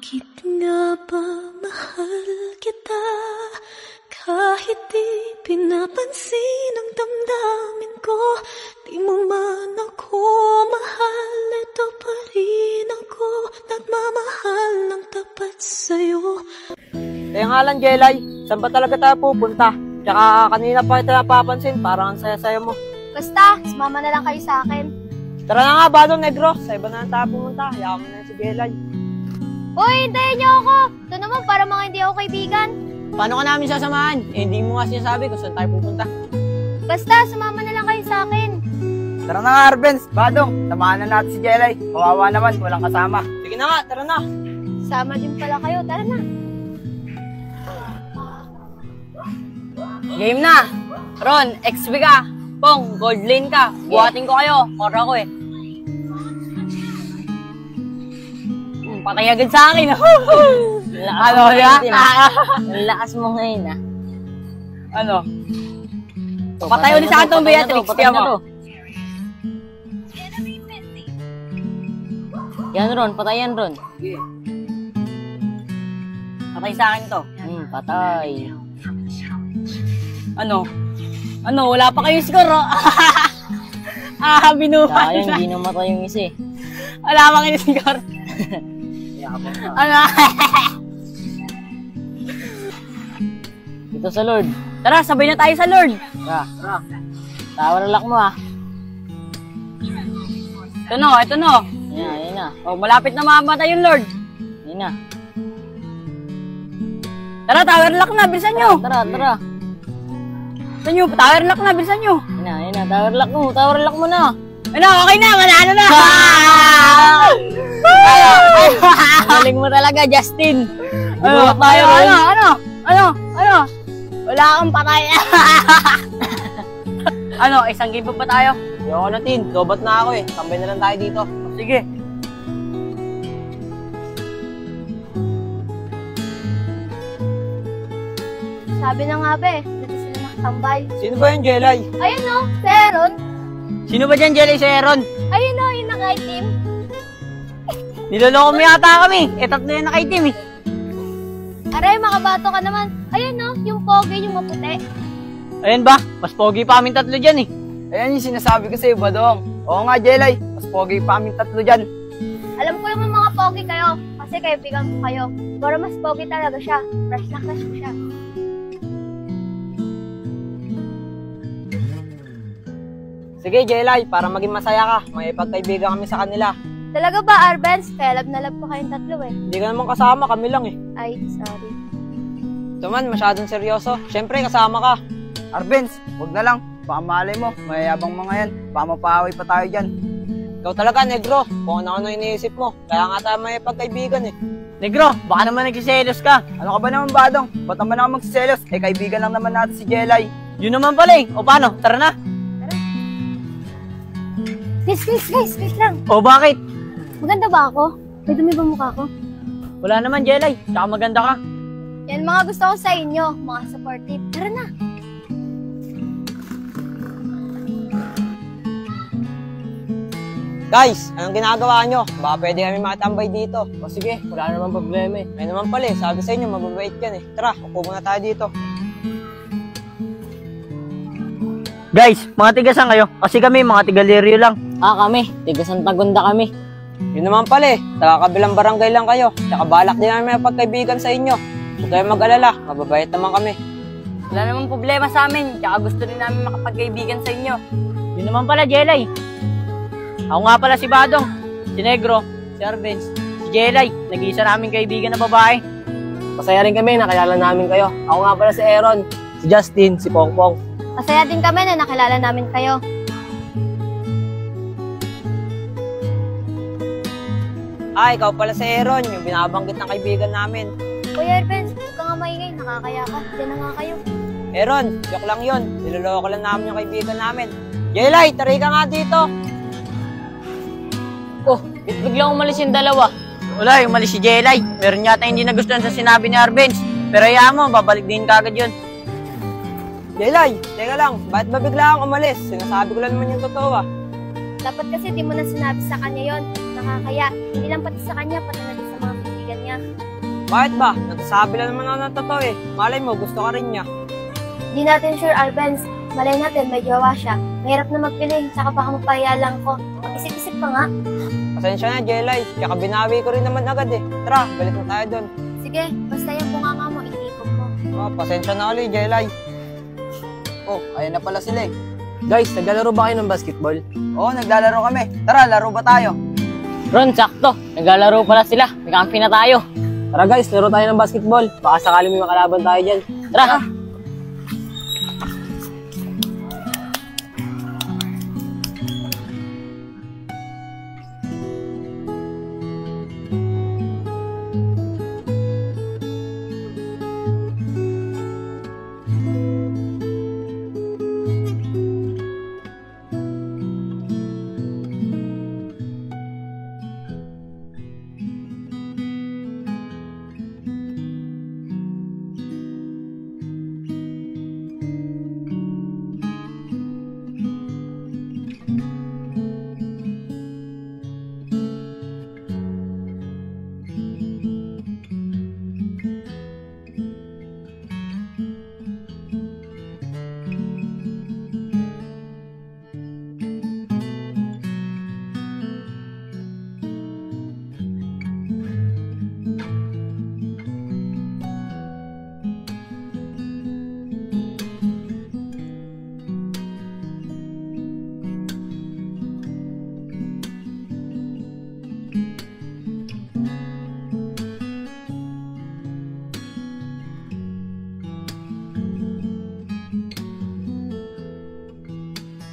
Bakit nga ba mahal kita? Kahit di pinapansin ang damdamin ko, di mo man ako mahal, ito pa rin ako, nagmamahal ng tapat sa'yo. Kaya nga lang, Jelay, saan ba talaga tayo pupunta? Tsaka kanina pa kita napapansin, parang ang saya-saya mo. Basta, sumama na lang kayo sa akin. Tara na nga, Badong Negro, sa iba na lang tayo pumunta. Hayaan mo na si Jelay. Hoy, hintayin niyo ako! Ito naman para mga hindi ako kaibigan. Paano ka namin sasamahan? Hindi mo nga sinasabi kung saan tayo pupunta. Basta, sumama na lang kayo sa akin. Tara na nga, Arbenz, Badong, samahan na natin si Jelay. Kawawa naman, walang kasama. Sige na nga, tara na. Sama din pala kayo, tara na. Game na! Ron, XP ka. Pong, gold lane ka. Buhatin ko kayo. Kora ko eh. Patay agad sa akin. Ano ya? Ang lakas mo ngayon, ah. Ano? Patay ulit sa akin itong Beatrix. Patay na to. Yan, Ron. Patay yan, Ron. Patay sa akin to. Patay. Ano? Ano? Wala pa kayong score, oh. Binuhat. Sayang, hindi namatay yung isa eh. Wala pa kayong score. Ano? Ito sa Lord. Tara, sabay na tayo sa Lord. Tara. Tower lock mo, ah. Ito no, ito no. Yan na. Oh, malapit na mamatay yung Lord. Yan na. Tara, tower lock na, bilisan nyo. Tara. Bilisan nyo, tower lock na, bilisan nyo. Yan na. Tower lock mo na. Ano, okay na, manalo na. Galing mo talaga, Justin. Ano, ano? Wala kang patay. Ano, isang game pa ba tayo? Ayoko na, Tin. Lobat na ako eh. Tambay na lang tayo dito. Sige. Sabi na nga ba eh, dito sila nakatambay. Sino ba yung Jelay? Ayun o, si Aaron. Sino ba dyan, Jelly, si Aaron? Ayun o, yung naka-team. Niloloko mo yata kami. Tatlo yung naka-team eh. Aray, makabato ka naman. Ayun o, yung pogi, yung maputi. Ayun ba? Mas pogi pa aming tatlo dyan eh. Ayan yung sinasabi ko sa'yo, Badong. Oo nga, Jelay. Mas pogi pa aming tatlo dyan. Alam ko yung mga pogi kayo, kasi kaibigan ko kayo. Pero mas pogi talaga siya. Crush na crush ko siya. Sige, Jelay, para maging masaya ka, may pagkaibigan kami sa kanila. Talaga ba, Arbenz? Kaya love na love ko kayong tatlo eh. Hindi ka naman kasama, kami lang eh. Ay, sorry. Ito man, masyadong seryoso. Siyempre, kasama ka. Arbenz, huwag na lang. Baka malay mo, mayayabang mga yan. Baka mapaaway pa tayo dyan. Ikaw talaga, Negro. Kung ano-ano iniisip mo. Kaya nga tayo may pagkaibigan eh. Negro, baka naman nagsiselos ka. Ano ka ba naman, Badong? Ba't naman ako magsiselos? Eh, kaibigan lang naman natin si Jelay. Yun naman pala eh. O paano? Tara na. Guys lang. O bakit? Maganda ba ako? May dumi ba mukha ko? Wala naman, Jelay. Tsaka maganda ka. Yan mga gusto ko sa inyo, mga supportive. Tara na. Guys, anong ginagawa nyo? Baka pwede kami makatambay dito. O sige, wala naman problema eh. May naman pala eh. Sabi sa inyo, mababait yan eh. Tara, upo muna tayo dito. Guys, mga tigasan kayo. Kasi kami, mga tigaliryo lang. Kami. Tiga Santa Gunda kami. Yun naman pala eh. Taga kabilang barangay lang kayo. Tsaka balak din namin may pagkaibigan sa inyo. Huwag kayo mag-alala. Mababait naman kami. Wala namang problema sa amin. Tsaka gusto rin namin makapagkaibigan sa inyo. Yun naman pala, Jelay. Ako nga pala si Badong, si Negro, si Arbenz, si Jelay. Nag-iisa namin kaibigan na babae. Masaya rin kami, nakilala namin kayo. Ako nga pala si Aaron, si Justin, si Pongpong. Masaya din kami na nakilala namin kayo. Ikaw pala si Aaron, yung binabanggit ng kaibigan namin. Kuya Arbenz, huwag ka nga maingay, nakakaya ka. Diyan na nga kayo. Aaron, joke lang yun. Niloloko lang namin yung kaibigan namin. Jelay, taray ka nga dito. Oh, biglang umalis yung dalawa. Wala, yung mali si Jelay. Meron yata hindi nagustuhan sa sinabi ni Arbenz. Pero hayaan mo, babalik din kagad yun. Jelay, teka lang. Bakit ba bigla kang umalis? Sinasabi ko lang naman yung totoo ah. Dapat kasi di mo na sinabi sa kanya yon. Nakakaya. Hindi lang pati sa kanya, pati na din sa mga kaibigan niya. Bakit ba? Nagsasabi lang naman ako ng totoo eh. Malay mo, gusto ka rin niya. Di natin sure, Arbenz. Malay natin, may jowa siya. Mahirap na magpili, tsaka baka mapahiya lang ko. Mag-isip-isip pa nga. Pasensya na, Jelay. Tsaka binawi ko rin naman agad eh. Tara, balik na tayo doon. Sige, basta yung bunganga mo, itikop mo. Oh, pasensya na ulit, Jelay. Oh, ayun na pala sila eh. Guys, naglalaro ba kayo ng basketball? Oo, naglalaro kami. Tara, laro ba tayo? Ron, sakto. Naglalaro pala sila. May kampi na tayo. Tara guys, laro tayo ng basketball. Baka sakali may makalaban tayo dyan. Tara!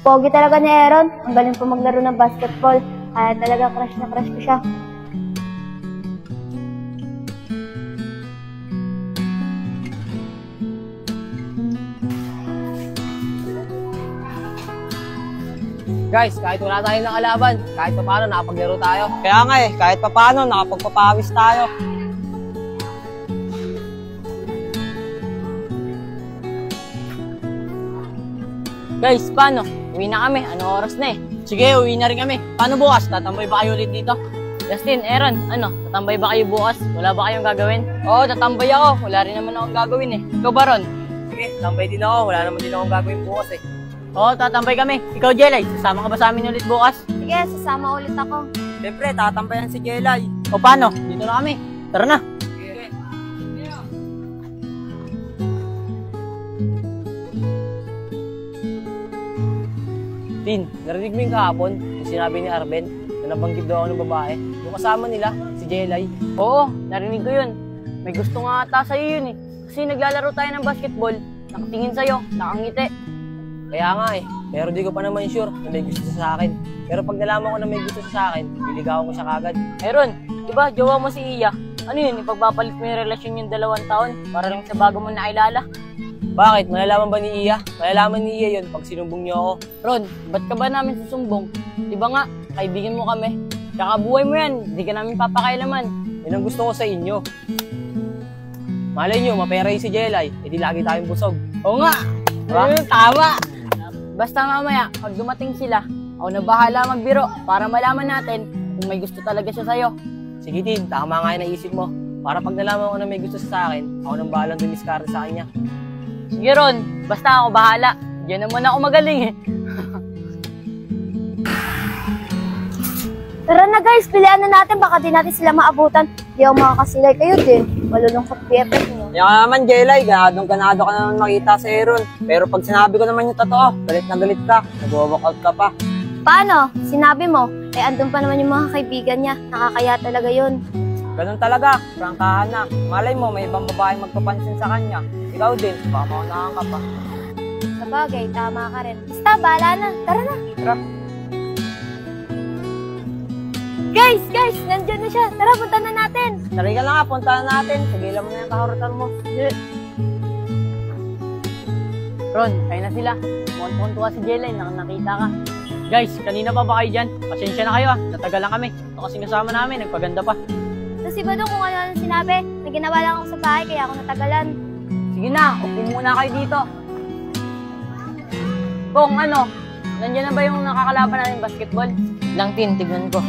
Pogi talaga ni Aaron. Ang galing po maglaro ng basketball. Kaya talaga crush na crush ko siya. Guys, kahit wala tayong nakalaban, kahit pa paano nakapaglaro tayo. Kaya nga eh, kahit papaano, nakapagpapawis tayo. Guys, paano? Uwi na kami. Ano oras na eh? Sige, uwi na rin kami. Paano bukas? Tatambay ba kayo ulit dito? Justin, Aaron, ano? Tatambay ba kayo bukas? Wala ba kayong gagawin? Oo, tatambay ako. Wala rin naman akong gagawin eh. Ikaw ba, Ron? Sige, tambay din ako. Wala naman din akong gagawin bukas eh. Oo, tatambay kami. Ikaw, Jelay, sasama ka ba sa amin ulit bukas? Sige, sasama ulit ako. Siyempre, tatambayan si Jelay. O paano? Dito na kami. Tara na. Tin, narinig mo yung kahapon, yung sinabi ni Arben, na nabanggit daw ako ng babae. Yung kasama nila, si Jelay. Oo, narinig ko yun. May gusto nga ata sa'yo yun eh. Kasi naglalaro tayo ng basketball, nakatingin sa'yo, nakangiti. Kaya nga eh, pero di ko pa naman sure na may gusto siya sa akin. Pero pag nalaman ko na may gusto siya sa akin, liligawan ko siya kagad. Aaron, di ba, jowa mo si Iya? Ano yun, ipagpapalit mo yung relasyon yung 2 taon para lang sa bago mo nakilala? Bakit? Malalaman ba ni Iya? Malalaman ni Iya yun pag sinumbong niyo ako. Ron, ba't ka ba namin susumbong? Di ba nga, kaibigan mo kami. Tsaka buhay mo yan, di ka namin papakailaman. Yan ang gusto ko sa inyo. Malay nyo, mapera yung si Jelay, edi lagi tayong busog. Oo nga, Diba? tama. Basta mamaya, pag dumating sila, ako na bahala magbiro para malaman natin kung may gusto talaga siya sa'yo. Sige Tin, tama nga yung naisip mo. Para pag nalaman ko na may gusto siya sa akin, ako nang bahalang dumiskarte sa kanya. Sige Ron, basta ako bahala. Diyan naman ako magaling eh. Tara na guys, pilihan na natin. Baka di natin sila maabutan. Di ako makakasilay kayo din. Malulungkot BFF niyo. Kaya ka naman, Jelay, ganadong-ganado ka naman makita sa Aaron. Pero pag sinabi ko naman yung totoo, galit na galit ka, nag-walkout ka pa. Paano? Sinabi mo. Eh, andun pa naman yung mga kaibigan niya. Nakakaya talaga yun. Ganun talaga, prangkahan na. Malay mo, may ibang babaeng magpapansin sa kanya. Ikaw din, baka maunahan ka pa. Sabagay, tama ka rin. Basta, bahala na. Tara na. Tara. Guys, nandyan na siya. Tara, punta na natin. Tari ka lang nga, punta na natin. Sigilan mo na yung kaharutan mo. Ron, kayo na sila. Mukhang tuwa si Jelay, nakita ka. Guys, kanina pa ba kayo dyan? Pasensya na kayo ah, natagal lang kami. Ito kasi kasama namin, nagpaganda pa. Tapos iba doon kung ano ang sinabi. May ginawa lang ako sa bahay, kaya ako natagalan. Sige na, upo muna kayo dito. Kung ano, nandiyan na ba yung nakakalaban natin basketball? Lang Tin, tignan ko.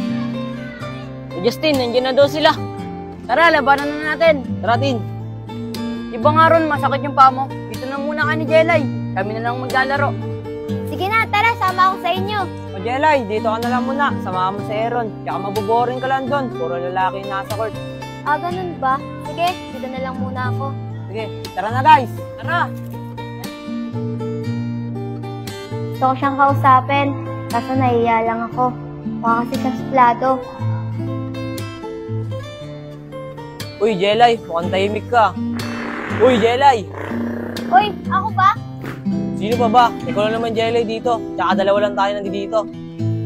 Justin, nandiyan na daw sila. Tara, labanan na natin. Tara, Tin. Di ba nga Ron, masakit yung paa mo? Dito na muna ka ni Jelay. Kami na lang maglalaro. Sige na, tara, sama ako sa inyo. O Jelay, dito ka na lang muna. Samahan mo si Aaron. Tsaka maboboring ka lang doon. Puro lalaki yung nasa court. Ah, ganun ba? Sige, dito na lang muna ako. Sige, tara na guys. Tara! Gusto ko siyang kausapin, kaso nahiya lang ako. Baka kasi siyang suplado. Uy, Jelay, mukhang tahimik ka. Uy, Jelay! Uy, ako ba? Sino pa ba? Ikaw lang naman, Jelay, dito. Tsaka dalawa lang tayo nandito.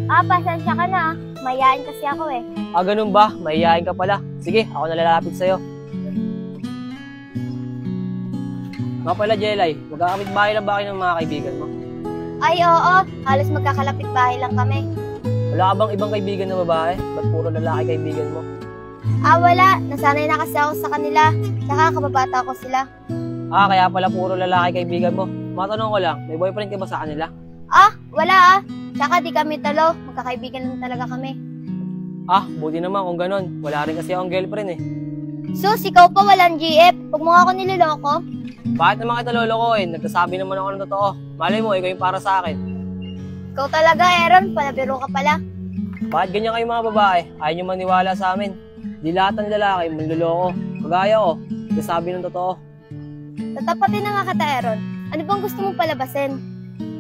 Ah, pasensya ka na. Mayayain kasi ako eh. Ah, ganun ba? Mahihayin ka pala. Sige, ako na lalapit sa'yo. Nga pala, Jelay, magkakamit bahay lang ba kayo ng mga kaibigan mo? Ay, oo. Halos magkakalapit bahay lang kami. Wala ka bang ibang kaibigan na babae? Ba't puro lalaki kaibigan mo? Ah, wala. Nasanay na kasi ako sa kanila. Tsaka kababata ko sila. Ah, kaya pala puro lalaki kaibigan mo. Matanong ko lang, may boyfriend ka ba sa kanila? Ah, wala ah. Tsaka di kami talo. Magkakaibigan lang talaga kami. Ah, buti naman kung ganun. Wala rin kasi akong girlfriend eh. Sus, ikaw pa walang GF. Huwag mo nga ako niloloko. Bakit naman kita lolokohin? Nagsasabi naman ako ng totoo. Malay mo, ikaw yung para sa akin. Ikaw talaga, Aaron. Palabiro ka pala. Bakit ganyan kayo mga babae? Ayaw nyo maniwala sa amin. Di lahat ng lalaki manloloko. Kagaya ko, nagsasabi ng totoo. Tatapatin na nga kita, Aaron. Ano bang gusto mong palabasin?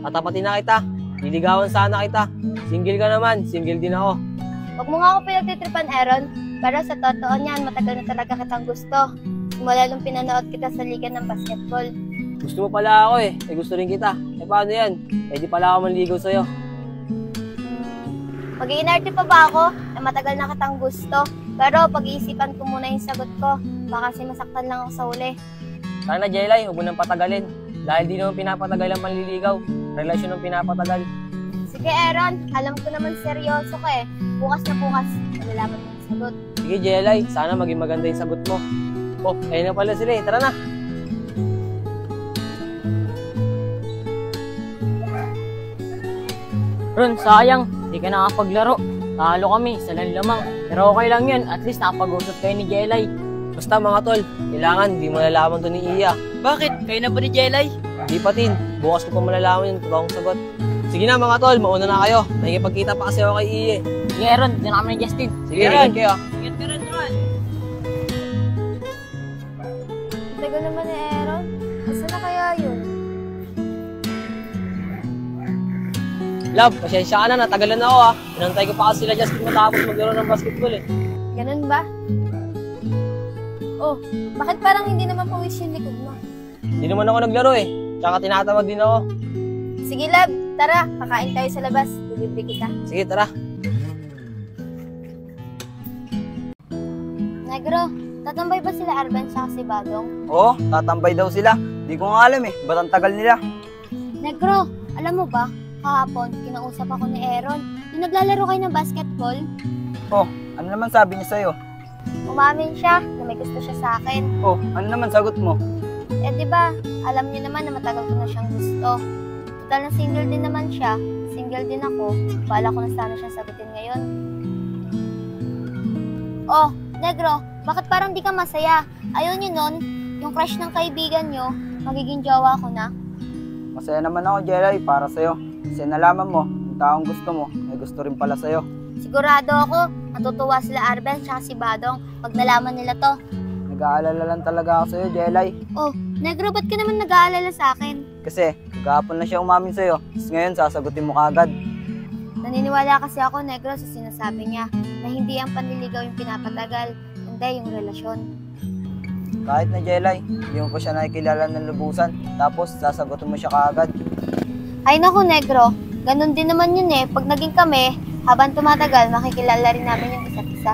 Tatapatin na kita. Liligawan sana kita. Single ka naman, single din ako. Huwag mo nga ako pinagtitripan, Aaron. Pero sa totoo niyan, matagal na talaga kitang gusto. Simula nung pinanood kita sa liga ng basketball. Gusto mo pala ako eh. Gusto rin kita. Paano yan? Di pala ako manligaw sa'yo. Mag-iinarte pa ba ako na matagal na kitang gusto? Pero pag-iisipan ko muna yung sagot ko. Baka kasi masaktan lang ako sa uli. Sana, Jelay, huwag mo nang patagalin. Dahil di naman pinapatagal ang manliligaw. Relasyon ang pinapatagal. Sige, Aaron. Alam ko naman seryoso ka eh. Bukas na bukas, malalaman mo yung sagot. Sige, Jelay. Sana maging maganda yung sagot mo. Oh, ayun na pala sila eh. Tara na. Ron, sayang. Hindi ka nakapaglaro. Talo kami, isa lang lamang. Pero okay lang yun. At least nakapag-usap kayo ni Jelay. Basta mga tol, kailangan di mo nalaman to ni Iya. Bakit? Kayo na ba ni Jelay? Di pa tin, bukas ko pa malalaman yung totoong sagot. Sige na mga tol, mauna na kayo. Nakikipagkita pa kasi ako kay Iya. Sige, Ron. Diyan na kami ni Justin. Sige, ingat kayo. Ingat ka rin, Ron. Tagal naman ni Aaron. Asa na kaya yun? Love, pasensya ka na, natagalan ako ah. Pinantay ko pa kasi sila Justin matapos maglaro ng basketball eh. Ganun ba? Oh, bakit parang hindi naman pawis yung likod mo? Hindi naman ako naglaro eh. Tsaka tinatawag din ako. Sige, love. Tara, kakain tayo sa labas. Bibili kita. Sige, tara. Negro, tatambay ba sila Arben sa si Badong? Oo, tatambay daw sila. Di ko nga alam eh. Ba't ang tagal nila? Negro, alam mo ba? Kahapon, kinausap ako ni Aaron. Yung naglalaro kayo ng basketball, Oh, ano naman sabi niya sa'yo? umamin siya na may gusto siya sa akin. Oh, ano naman sagot mo? Eh di ba, alam niyo naman na matagal ko na siyang gusto. Total na single din naman siya, single din ako. Bala ko na sana siyang sagutin ngayon. Oh, Negro, bakit parang di ka masaya? Ayaw niyo nun, yung crush ng kaibigan niyo, magiging jowa ko na. Masaya naman ako, Jelay, para sa'yo. Kasi nalaman mo, yung taong gusto mo, ay gusto rin pala sa'yo. Sigurado ako, natutuwa sila Arben at si Badong pag nalaman nila to. Nag-aalala lang talaga ako sa'yo, Jelay. Oh, Negro, ba't ka naman nag-aalala sa akin? Kasi, kahapon na siya umamin sa'yo. Tapos ngayon, sasagutin mo kagad. Naniniwala kasi ako, Negro, sa sinasabi niya na hindi ang panliligaw yung pinapatagal, hindi yung relasyon. Kahit na, Jelay, hindi mo pa siya nakikilala ng lubusan. Tapos, sasagutin mo siya kagad. Ay naku, Negro, ganun din naman yun eh. Pag naging kami, habang tumatagal, makikilala rin namin yung isa't isa.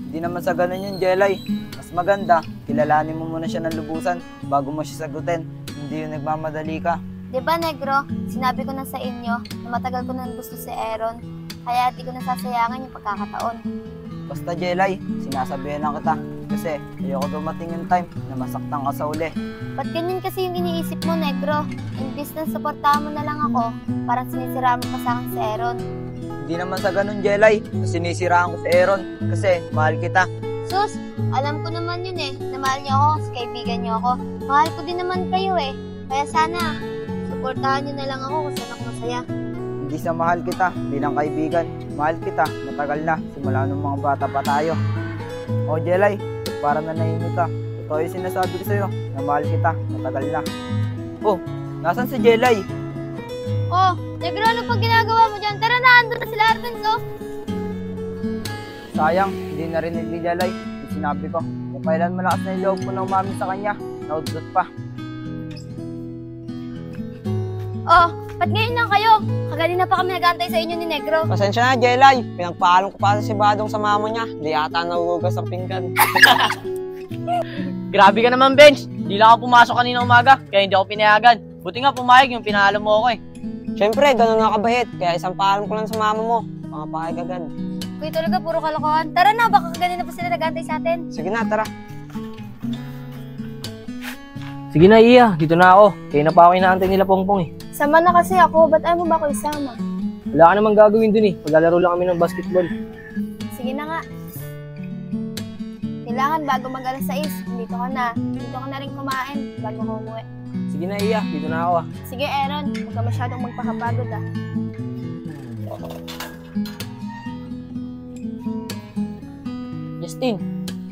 Hindi naman sa ganun yun, Jelay. Mas maganda, kilalanin mo muna siya ng lubusan bago mo siya sagutin. Hindi yung nagmamadali ka. Di ba, Negro, sinabi ko na sa inyo na matagal ko nang gusto si Aaron, kaya di ko nasasayangan yung pagkakataon. Basta, Jelay, sinasabihan lang kita. Kasi ayoko dumating yung time na masaktan ka sa uli. Ba't ganyan kasi yung iniisip mo, Negro? Imbis na supportahan mo na lang ako, parang sinisiraan mo pa sa akin si Aaron. Hindi naman sa ganun, Jelay, na sinisiraan ko si Aaron. Kasi mahal kita. Sus, alam ko naman yun eh, na mahal niyo ako kasi kaibigan niyo ako. Mahal ko din naman kayo eh. Kaya sana, suportahan niyo na lang ako kung saan ako masaya. Hindi sa mahal kita, bilang kaibigan. Mahal kita, matagal na, simula nung mga bata pa tayo. O Jelay, para na nahimik ka. Totoo yung sinasabi ko sa'yo, na mahal kita, matagal na. Oh, nasan si Jelay? Oh, Negro, ano pag ginagawa mo dyan? Tara na, andun na sila Arbenz, oh. Sayang, hindi narinig ni Jelay. Yung sinabi ko, kung kailan malakas na yung loob ko na umamin sa kanya, naudlot pa. Oh, ba't ngayon lang kayo? Kaganina pa kami nag-aantay sa inyo ni Negro. Pasensya na, Jelay. Pinagpaalam ko pa si Badong sa mamo niya. Di ata nahuhugas ang pinggan. Grabe ka naman, Benz. Hindi lang ako pumasok kanina umaga, kaya hindi ako pinayagan. Buti nga pumayag yung pinaalam mo ako eh. Siyempre, ganun nga kabait. Kaya isang paalam ko lang sa mama mo. Mga pakikagad. Kuya talaga, puro kalokohan. Tara na, baka kaganina pa sila nag-aantay sa atin. Sige na, tara. Sige na, Iya. Dito na ako. Kaya na pa ako inaantay nila Pongpong eh. Sama na kasi ako, ba't ayaw mo ba ako isama? Wala ka namang gagawin dun eh. Maglalaro lang kami ng basketball. Sige na nga. Kailangan bago mag-alas 6, dito ka na. Dito ka na rin kumain bago ka umuwi. Sige na, Iya. Dito na ako ah. Sige, Aaron, huwag ka masyadong magpakapagod ah. Justin,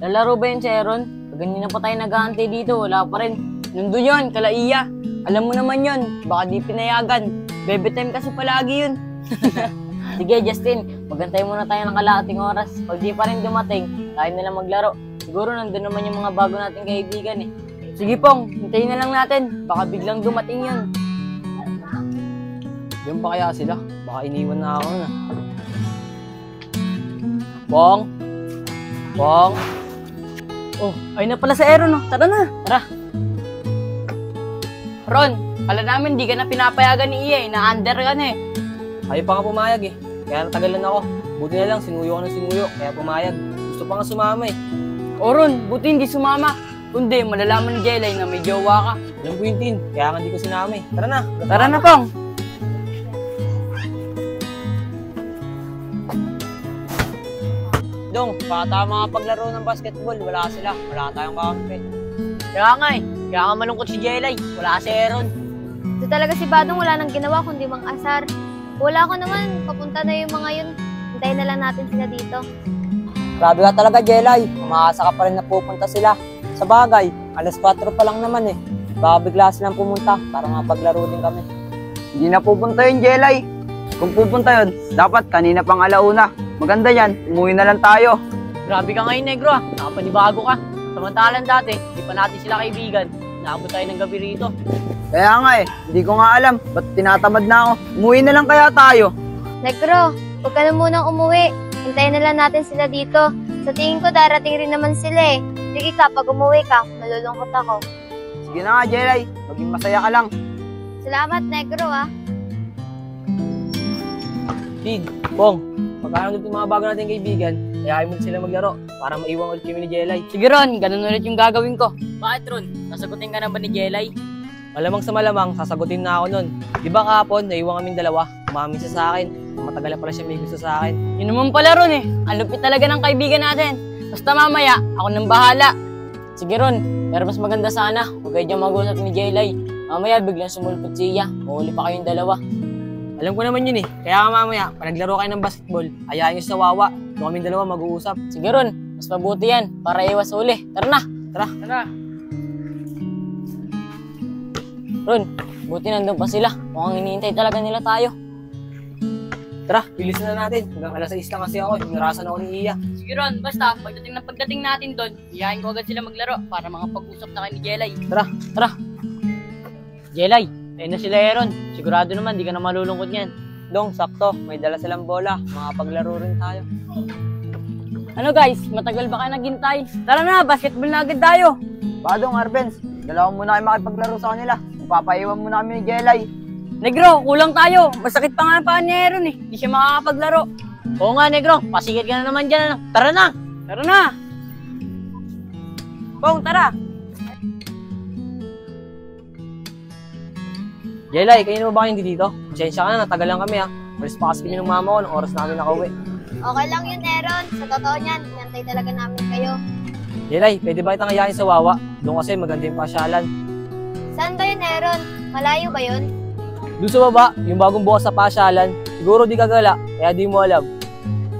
lalaro ba yun si Aaron? Ganina pa tayo nag-aantay dito, wala pa rin. Nandun yun, kala Iya. Alam mo naman yun, baka di pinayagan. Baby time kasi palagi yun. Sige Justin, magantay muna tayo ng kalahating oras. Pag di pa rin dumating, tayo na lang maglaro. Siguro nandun naman yung mga bago nating kaibigan eh. Sige Pong, hintayin na lang natin. Baka biglang dumating yun. Diyan pa kaya sila? Baka iniwan na ako na. Pong? Pong? Oh, ayun na pala si Aaron oh. Tara na. Tara. Ron, pala namin di ka na pinapayagan ni Iya eh. Na-under ka na eh. Ayaw pa nga pumayag eh. Kaya natagalan ako. Buti na lang, sinuyo ko ng sinuyo. Kaya pumayag. Gusto pa nga sumama eh. O Ron, buti hindi sumama. Kundi malalaman ni Jelay na may jowa ka. Alam ko yun, Tin. Kaya nga hindi ko sinama eh. Tara na. Tara na Pong. Dong, baka tayo mga paglaro ng basketball. Wala sila. Wala tayong kakampi. Kaya nga eh. Kaya nga malungkot si Jelay. Wala si Aaron. Ito talaga si Badong wala nang ginawa kundi mang asar. Wala ko naman, papunta na yung mga yun. Hintayin na lang natin sila dito. Grabe ka talaga, Jelay. Umaasa ka pa rin na pupunta sila. Sa bagay, alas 4 pa lang naman eh. Baka bigla silang pumunta para mapaglaro din kami. Hindi na pupunta yun, Jelay. Kung pupunta yun, dapat kanina pang alauna. Maganda yan, umuwi na lang tayo. Grabe ka ngayon, Negro ah. Nakapanibago ka. Samantalang dati, di pa natin sila kaibigan. Naabot tayo ng gabi rito. Kaya nga eh, hindi ko nga alam. Ba't tinatamad na ako? Umuwi na lang kaya tayo. Negro, huwag ka na munang umuwi. Hintayin na lang natin sila dito. Sa tingin ko darating rin naman sila eh. Sige ka, pag umuwi ka, malulungkot ako. Sige na nga, Jelay. Maging masaya ka lang. Salamat, Negro ah. Tin, Pong. Pagkaroon dito yung mga bago nating kaibigan, ayaw mo sila maglaro para maiwang ulit kami ni Jelay. Sige Ron, ganun ulit yung gagawin ko. Bakit Ron? Nasagutin ka na ba ni Jelay? Malamang sa malamang, sasagutin na ako nun. Di ba kahapon, naiwan kaming dalawa, umamin siya sa akin. Matagal na pala siya may gusto sa akin. Yun naman pala Ron eh. Ang lupit talaga ng kaibigan natin. Basta mamaya, ako nang bahala. Sige Ron, pero mas maganda sana. Huwag kayo dyan mag-usap ni Jelay. Mamaya biglang sumulpot siya. Mahuli pa kayong dalawa. Alam ko naman yun eh. Kaya mamaya, pag naglaro kayo ng basketball, ayahin nyo sa wawa. Doon kaming dalawa mag-uusap. Sige Ron, mas mabuti yan para iwas huli. Tara na. Tara. Tara. Ron, buti nandun pa sila. Mukhang hinihintay talaga nila tayo. Tara, bilisan na natin. Hanggang alas 6 lang kasi ako. Narasan ako ni Iya. Sige Ron, basta pagdating natin doon, iyahin ko agad sila maglaro para mga pag-usap na kayo ni Jelay. Tara. Tara. Jelay, ayun na sila Aaron. Sigurado naman, di ka na malulungkot niyan. Dong, sakto. May dala silang bola. Makapaglaro rin tayo. Ano guys, matagal ba kayo naghintay? Tara na, basketball na agad tayo. Badong, Arbenz. Dalawa muna kayo makipaglaro sa kanila. Papaiwan muna kami ni Jelay. Negro, kulang tayo. Masakit pa nga ang paa ni Aaron eh. Hindi siya makakapaglaro. Oo nga, Negro. Pasigit ka na naman dyan. Ano? Tara na. Tara na. Pong, tara! Jelay, kayo na ba kayo hindi dito? Pasensya ka na, natagalan kami ha. Malis pa kasi kami ng mama ko, ng oras namin nakauwi. Okay lang yun, Aaron. Sa totoo niyan, inantay talaga namin kayo. Jelay, pwede ba kitang ayahin sa Wawa? Doon kasi maganda yung pasyalan. Saan ba yun, Aaron? Malayo ba yun? Doon sa baba, yung bagong bukas sa pasyalan, siguro di ka gala, kaya di mo alam.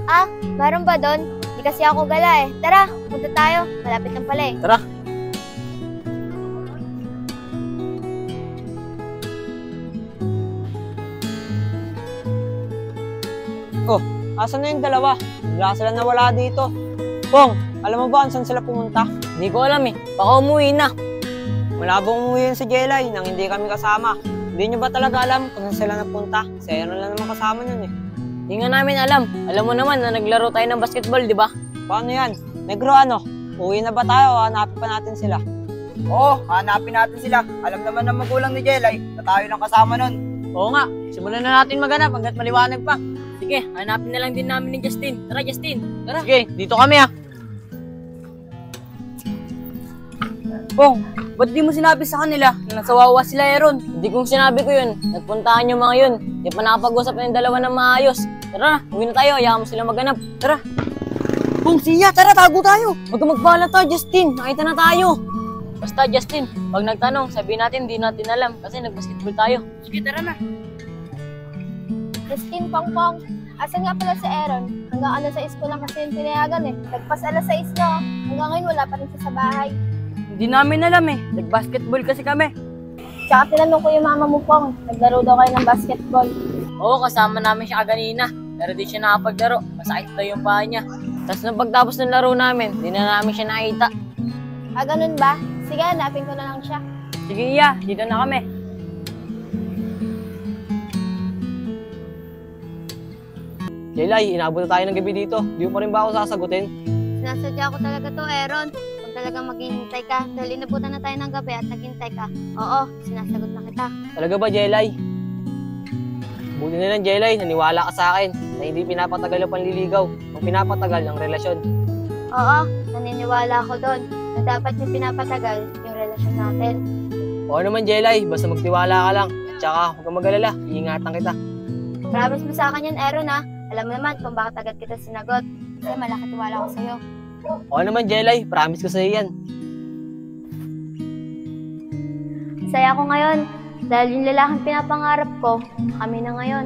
Ah, meron ba doon? Di kasi ako gala eh. Tara, punta tayo. Malapit lang pala eh. Tara. Asan na yung dalawa? Bigla sila nawala dito. Pong, alam mo ba saan sila pumunta? Hindi ko alam eh. Baka umuwi na. Malabong umuwi yun si Jelay nang hindi kami kasama. Hindi nyo ba talaga alam kung saan sila napunta? Si Aaron lang naman kasama nun eh. Hindi nga namin alam. Alam mo naman na naglaro tayo ng basketball, di ba? Paano yan? Negro ano? Uwi na ba tayo o hanapin pa natin sila? Oo, hanapin natin sila. Alam naman ng magulang ni Jelay na tayo lang kasama nun. Oo nga. Simulan na natin maghanap hanggat maliwanag pa. Sige, hanapin na lang din namin ni Justin. Tara, Justin. Tara. Sige, dito kami ah. Pong, ba't di mo sinabi sa kanila na nasa Wawa sila, Aaron? Hindi kong sinabi ko yun. Nagpuntahan yung mga yun. Di pa nakapag-usap na yung dalawa ng maayos. Tara, uwi na tayo. Hayaan mo silang maghanap. Tara. Pong, siya, tara, tago tayo. Huwag ka magpala to, Justin. Nakita na tayo. Basta, Justin, pag nagtanong, sabihin natin, di natin alam. Kasi nag-basketball tayo. Sige, tara na. Christine Pongpong, asan nga pala si Aaron? Hanggang alas 6 ko lang kasi yung pinayagan eh. Nagpas alas 6 na, hanggang ngayon wala pa rin siya sa bahay. Hindi namin alam eh. Nag-basketball kasi kami. Tsaka tinanong ko yung mama mo, Pong, naglaro daw kayo ng basketball. Oo, kasama namin siya kanina. Pero di siya nakapaglaro. Masakit daw yung paa niya. Tapos nung pagtapos ng laro namin, di na namin siya nakita. Ah, ganun ba? Sige, hanapin ko na lang siya. Sige, Iya. Dito na kami. Jelay, inabot na tayo ng gabi dito. Di mo pa rin ba ako sasagutin? Sinasadya ko talaga to, Aaron. Kung talagang maghihintay ka, dahil inabutan na tayo ng gabi at naghintay ka. Oo, sinasagot na kita. Talaga ba, Jelay? Buti na lang, Jelay, naniwala ka sa akin na hindi pinapatagal ang panliligaw. Ang pinapatagal ang relasyon. Oo, naniniwala ako doon na dapat yung pinapatagal yung relasyon natin. Oo naman, Jelay, basta magtiwala ka lang. At saka, huwag kang mag-alala, iingatan kita. Promise mo sa akin yan, Aaron ha. Alam mo naman kung bakit agad kita sinagot. Kasi malaki tiwala ko sa'yo. Oo naman, Jelay, promise ko sa'yo yan. Saya ko ngayon dahil yung lalaking pinapangarap ko, kami na ngayon.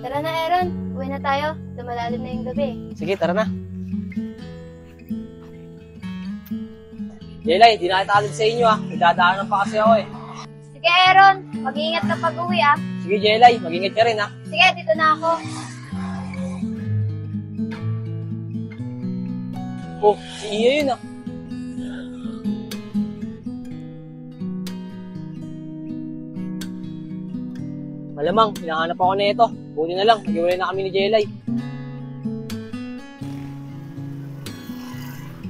Tara na, Aaron. Uwi na tayo. Lumalalim na yung gabi. Sige, tara na. Jelay, di na kita agad sa inyo ah. Idadaanan pa kasi ako eh. Sige, Aaron. Mag-iingat ka pag uwi ah. Sige, Jelay, mag-ingat ka rin ah. Sige, dito na ako. Oh, si Iya yun ah. Malamang, hinahanap ako na ito. Buti na lang, nag-iwalay na kami ni Jelay.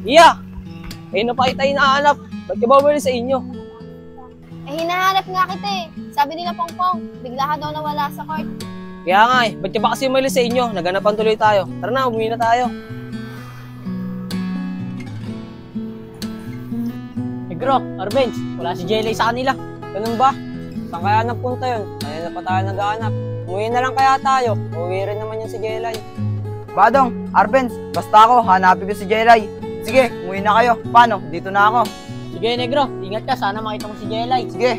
Iya! Ayun na pa kita hinahanap. Ba't ka ba umali sa inyo? Eh, hinahanap nga kita eh. Sabi nila, Pongpong, bigla ka daw nawala sa court. Kaya nga eh, ba't ka ba kasi umali sa inyo? Naganapan tuloy tayo. Tara na, umuwi na tayo. Negro, Arbenz, wala si Jelay sa kanila. Ganun ba? Saan kaya napunta yun? Kaya na pa tayo naghahanap. Umuwi na lang kaya tayo. Uwi rin naman yun si Jelay. Badong, Arbenz, basta ako, hanapin ko si Jelay. Sige, umuwi na kayo. Paano? Dito na ako. Sige, Negro. Ingat ka. Sana makita mo si Jelay. Sige.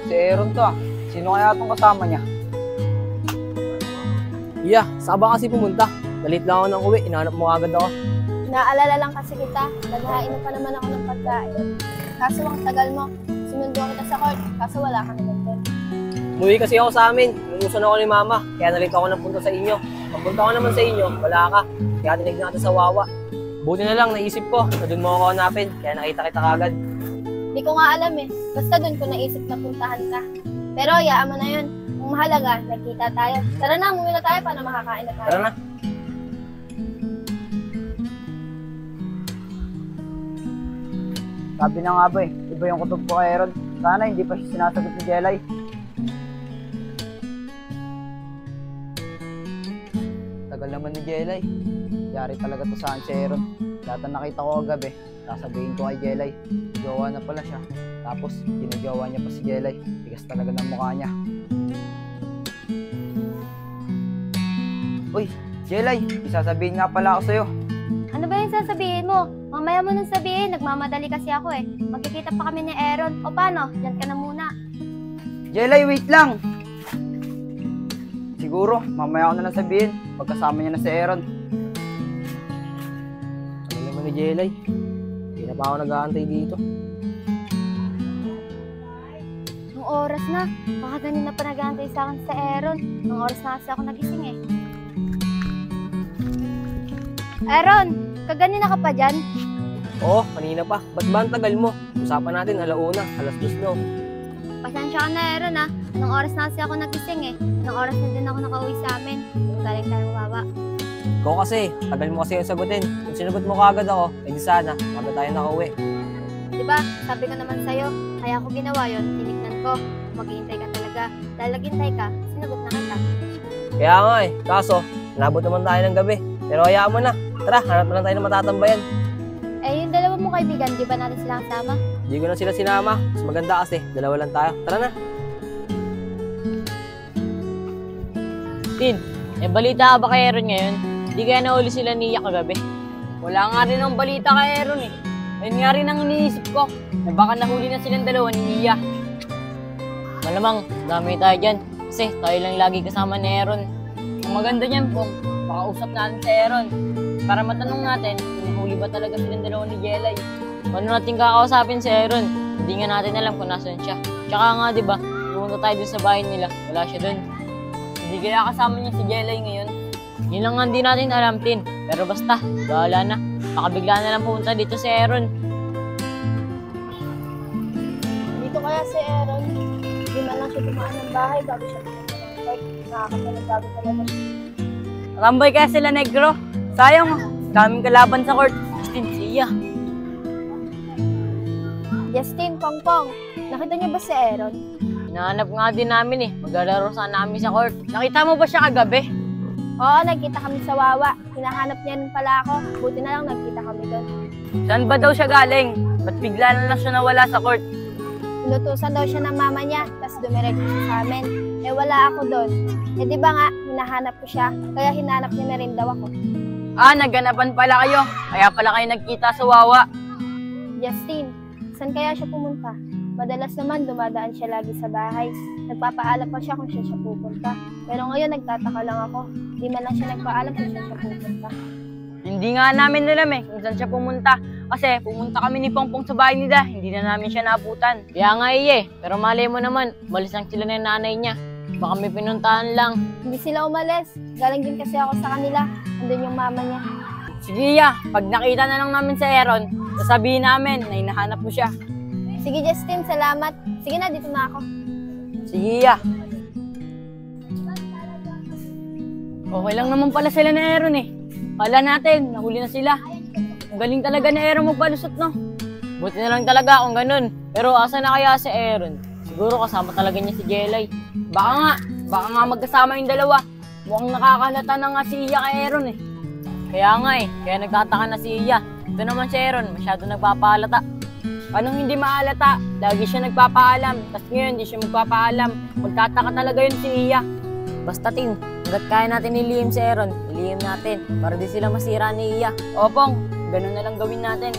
Si Aaron to ah. Sino kaya itong kasama niya? Iya, saan ba kasi pumunta? Dalit lang ako ng uwi, inahanap mo agad ako. Naalala lang kasi kita. Naghain pa naman ako ng pagkain. Kaso ang tagal mo. Sinundo kita sa court. Kaso wala ka naman doon. Umuwi kasi ako sa amin. Nungusan ako ni Mama, kaya nalito ako ng punta sa inyo. Pagpunta ko naman sa inyo, wala ka. Kaya tinignan natin sa Wawa. Buti na lang, naisip ko na doon mo ako hanapin, kaya nakita kita kagad. Di ko nga alam eh. Basta doon ko naisip na puntahan ka. Pero hayaan mo na yun. Ang mahalaga, nagkita tayo. Tara na, umuwi na tayo para makakain na tayo. Tara na. Sabi na nga ba eh, iba yung kutob ko kay Aaron. Sana hindi pa siya sinasagot ni Jelay. Tagal naman ni Jelay. Yari talaga to saan si Aaron. Lahat na nakita ko kagabi, sasabihin ko kay Jelay. Jowa na pala siya. Tapos, ginajowa niya pa si Jelay. Tigas talaga ng mukha niya. Uy, Jelay, isasabihin nga pala ako sa'yo. Ano ba yung sasabihin mo? Mamaya mo nang sabihin, nagmamadali kasi ako eh. Magkikita pa kami ni Aaron. O paano? Diyan ka na muna. Jelay, wait lang! Siguro, mamaya ako na lang sabihin. Pagkasama niya na si Aaron. Ano naman ni Jelay? Hindi na pa ako nag-aantay dito. Nung oras na, baka ganun na pa nag-aantay sa akin sa Aaron. Nung oras na kasi ako nagising eh. Aaron, kaganina ka pa dyan? Oo, kanina pa. Ba't ba ang tagal mo? Usapan natin, 1:00, 2:00 no. Pasensya ka na Aaron ah. Nung oras na kasi ako nagising eh. Nung oras na din ako nakauwi sa amin. Yung galing tayong wawa. Ikaw kasi, tagal mo kasi yung sagutin. Kung sinagot mo kaagad ako, edi sana, maganda tayo nakauwi. Diba, sabi ko naman sa'yo, kaya ako ginawa yon, tinignan ko. Maghihintay ka talaga. Dahil naghintay ka, sinagot na kita. Kaya nga eh, kaso, nabot naman tayo ng gabi. Pero hayaan mo na. Tara, hanap na lang tayo ng matatambayan. Eh, yung dalawa mong kaibigan, di ba natin silang sama? Hindi ko na sila sinama. Mas maganda kasi, dalawa lang tayo. Tara na. Tin, balita ka ba kay Aaron ngayon? Hindi kaya nahuli sila ni Iya kagabi? Wala nga rin ang balita kay Aaron eh. Ayun nga rin ang iniisip ko, na baka nahuli na silang dalawa ni Iya. Malamang, dami tayo dyan. Kasi tayo lang lagi kasama ni Aaron. Ang maganda niyan po, makausap natin si Aaron. Para matanong natin, kung nahuli ba talaga silang dalawa ni Jelay. Paano natin kakausapin si Aaron? Hindi nga natin alam kung nasan siya. Tsaka nga, di ba, pumunta tayo dun sa bahay nila. Wala siya dun. Hindi kaya kasama niya si Jelay ngayon. Yun lang nga hindi natin alam, Tin. Pero basta, bahala na. Baka bigla na lang pumunta dito si Aaron. Dito kaya si Aaron, hindi man lang siya tumaan ng bahay bago siya pumunta ng court. Nakakapalag bago talaga siya. Rambay kaya sila negro. Sayang, daming kalaban sa court. Justin, siya. Justin, Pongpong, nakita niyo ba si Aaron? Hinahanap nga din namin eh. Maglalaro sana namin sa court. Nakita mo ba siya kagabi? Oo, nagkita kami sa Wawa. Hinahanap niya rin pala ako. Buti na lang nagkita kami doon. Saan ba daw siya galing? Ba't bigla na lang siya nawala sa court? Inutusan daw siya ng mama niya, tapos dumiretso siya sa amin. Eh wala ako doon. Eh di ba nga, hinahanap ko siya, kaya hinanap niya na rin daw ako. Ah, nagganapan pala kayo. Kaya pala kayo nagkita sa Wawa. Justin, saan kaya siya pumunta? Madalas naman dumadaan siya lagi sa bahay. Nagpapaalam pa siya kung siya pupunta. Pero ngayon nagtataka lang ako. Di man lang siya nagpaalam kung siya pupunta. Hindi nga namin alam eh kung saan siya pumunta. Kasi pumunta kami ni Pongpong sa bahay nila. Hindi na namin siya naputan. Kaya nga pero malay mo naman, umalis lang sila ng nanay niya. Baka may pinuntahan lang. Hindi sila umalis. Galing din kasi ako sa kanila. Andun yung mama niya. Sige pag nakita na lang namin si Aaron, sasabihin namin na hinahanap mo siya. Sige Justin, salamat. Sige na, dito na ako. Sige Okay lang naman pala sila ni Aaron eh. Kala natin, nahuli na sila. Ang galing talaga ni Aaron magpalusot, no? Buti na lang talaga kung ganun. Pero asa na kaya si Aaron? Siguro kasama talaga niya si Jelay. Baka nga magkasama yung dalawa. Mukhang nakakalata na nga si Iya kay Aaron eh. Kaya nagtataka na si Iya. Ito naman si Aaron, masyado nagpapaalata. Anong hindi maalata? Lagi siya nagpapaalam. Tapos ngayon, hindi siya magpapaalam. Magtataka talaga yun si Iya. Basta Tin, hanggat kaya natin ilihim si Aaron, ilihim natin. Para di sila masira ni Iya. Opong, ganun na lang gawin natin.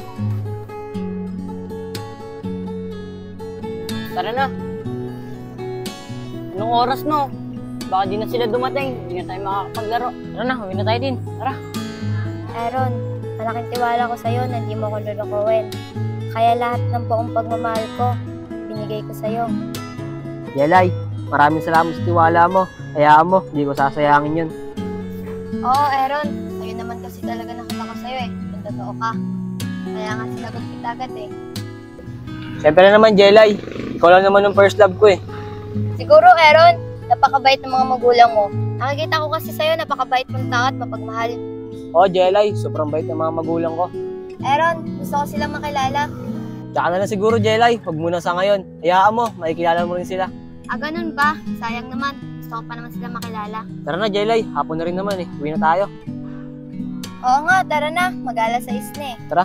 Tara na. Anong oras no? Baka di na sila dumating. Hindi na tayo makakapaglaro. Tara na, huwi na tayo din. Tara. Aaron, malaking tiwala ko sa'yo na hindi mo ko lulukuhin. Kaya lahat ng buong pagmamahal ko, binigay ko sa'yo. Jelay, maraming salamat sa tiwala mo. Hayaan mo, hindi ko sasayangin yun. Oo, Aaron. Ayun naman kasi talaga nakita ko sa'yo eh. Kung totoo ka. Kaya nga sinagot kita agad eh. Siyempre naman, Jelay. Ikaw lang naman yung first love ko eh. Siguro, Aaron, napakabait ng mga magulang mo. Nakikita ko kasi sa'yo, napakabait mong tao at mapagmahal. Oo, Jelay. Sobrang bait ng mga magulang ko. Aaron, gusto ko silang makilala. Tsaka na lang siguro, Jelay. Huwag muna sa ngayon. Hayaan mo, makikilala mo rin sila. Ah, ganun ba? Sayang naman. Gusto ko pa naman sila makilala. Tara na, Jelay. Hapon na rin naman eh. Uwi na tayo. Oo nga, tara na. Mag-alas 6 na eh. Tara.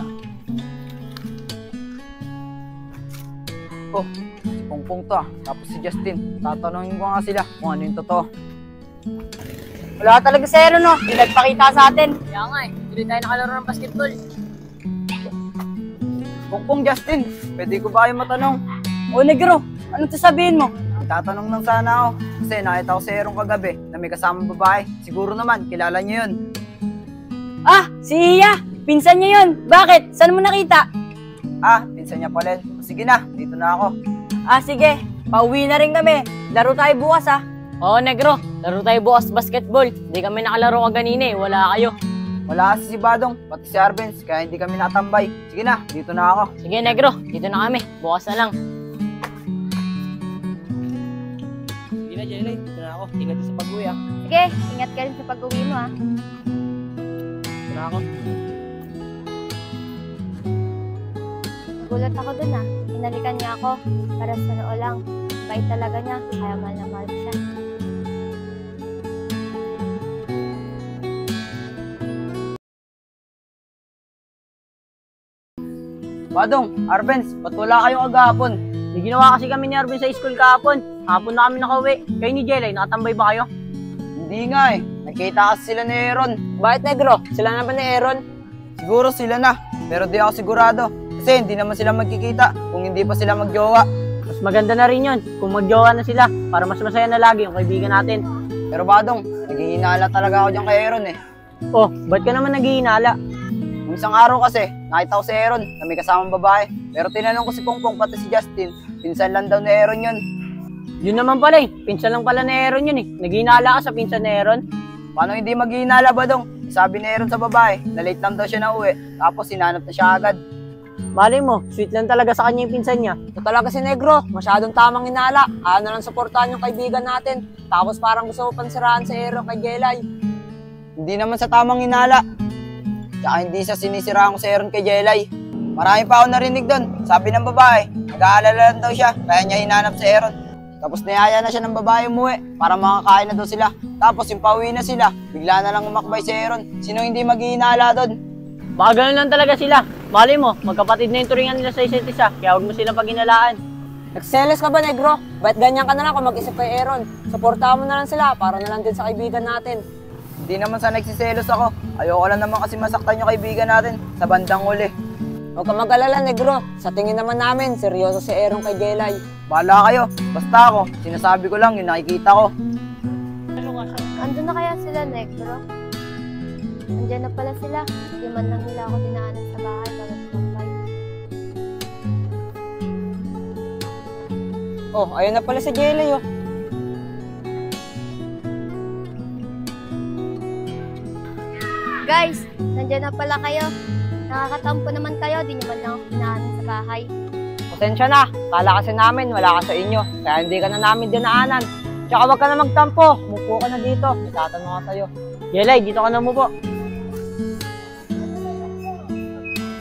Oh, si Pongpong to ah. Tapos si Justin. Tatanungin ko nga sila kung ano yung totoo. Wala talaga si Aaron, no? Hindi nagpakita sa atin. Kaya nga eh, hindi tayo nakalaro ng basketball. Pongpong Justin, pwede ko ba kayo matanong? O, Negro, anong sasabihin mo? Tatanong lang sana ako. Kasi nakita ko si Aaron kagabi na may kasamang babae. Siguro naman, kilala niyo yun. Ah, si Iya! Pinsan niya yun! Bakit? Saan mo nakita? Ah, pinsan niya pala. Sige na, dito na ako. Ah, sige. Pauwi na rin kami. Laro tayo bukas, ah. Oo, Negro. Laro tayo bukas basketball. Hindi kami nakalaro kaganina eh. Wala kayo. Wala kasi si Badong, pati si Arbenz, kaya hindi kami natambay. Sige na, dito na ako. Sige, Negro. Dito na kami. Bukas na lang. Sige na, Jelay. Dito na ako. Ingat ka sa pag-uwi ah. Sige, ingat ka rin sa pag-uwi mo ah. Dito na ako. Gulat ako dun ah. Hinalikan niya ako para sa noo lang. Bait talaga niya, kaya mahal na mahal ko siya. Badong, Arbenz, ba't wala kayong agahapon? May ginawa kasi kami ni Arvin sa school kahapon. Hapon na kami nakauwi. Kayo ni Jelay, nakatambay ba kayo? Hindi nga eh, nakita kasi sila ni Aaron. Bakit, Negro? Sila na ba ni Aaron? Siguro sila na, pero di ako sigurado. Kasi hindi naman sila magkikita kung hindi pa sila magjowa. Mas maganda na rin yun kung magjowa na sila para mas masaya na lagi yung kaibigan natin. Pero Badong, naghihinala talaga ako dyan kay Aaron eh. Oh, ba't ka naman naghihinala? Nung isang araw kasi, nakita ko si Aaron na may kasamang babae. Pero tinanong ko si Pongpong pati si Justin, pinsan lang daw ni Aaron yun. Yun naman pala eh. Pinsan lang pala ni Aaron yun eh. Naghihinala ka sa pinsan ni Aaron. Paano hindi maghihinala Badong? Sabi ni Aaron sa babae, na late lang daw siya na uwi, tapos sinanap na siya agad. Malay mo, sweet lang talaga sa kanya yung pinsan niya. Ito talaga si Negro, masyadong tamang hinala. Ayaw na lang suportahan yung kaibigan natin. Tapos parang gusto mo pansiraan si Aaron kay Jelay. Hindi naman sa tamang hinala. Tsaka hindi siya sinisiraan ko si Aaron kay Jelay. Marami pa ako narinig doon. Sabi ng babae, nag-aalala lang daw siya, kaya niya hinanap si Aaron. Tapos niyaya na siya ng babae umuwi para makakain na daw sila. Tapos yung pauwi na sila, bigla na lang umakbay si Aaron. Sino hindi maghihinala doon? Baka ganun lang talaga sila. Malay mo, magkapatid na yung turingan nila sa isa't isa, kaya huwag mo silang paghinalaan. Nagselos ka ba, Negro? Ba't ganyan ka na lang kung mag-isip kay Aaron? Suportahan mo na lang sila para na lang din sa kaibigan natin. Hindi naman sa nagsiselos ako. Ayoko lang naman kasi masaktan yung kaibigan natin sa bandang uli. Huwag ka mag-alala, Negro. Sa tingin naman namin, seryoso si Aaron kay Jelay. Bahala kayo. Basta ako, sinasabi ko lang yung nakikita ko. Andun na kaya sila, Negro? Andiyan na pala sila. Di man lang nila ako dinaanan sa bahay bago tumampay. Oh, ayun na pala si Jelay, oh. Guys, nandiyan na pala kayo. Nakakatampo naman kayo, di nyo man lang ako dinaanan sa bahay. Pasensya na. Kala kasi namin, wala ka sa inyo. Kaya hindi ka na namin dinaanan. Tsaka wag ka na magtampo. Mupo ka na dito. May tatanong ka sa'yo. Jelay, dito ka na mupo.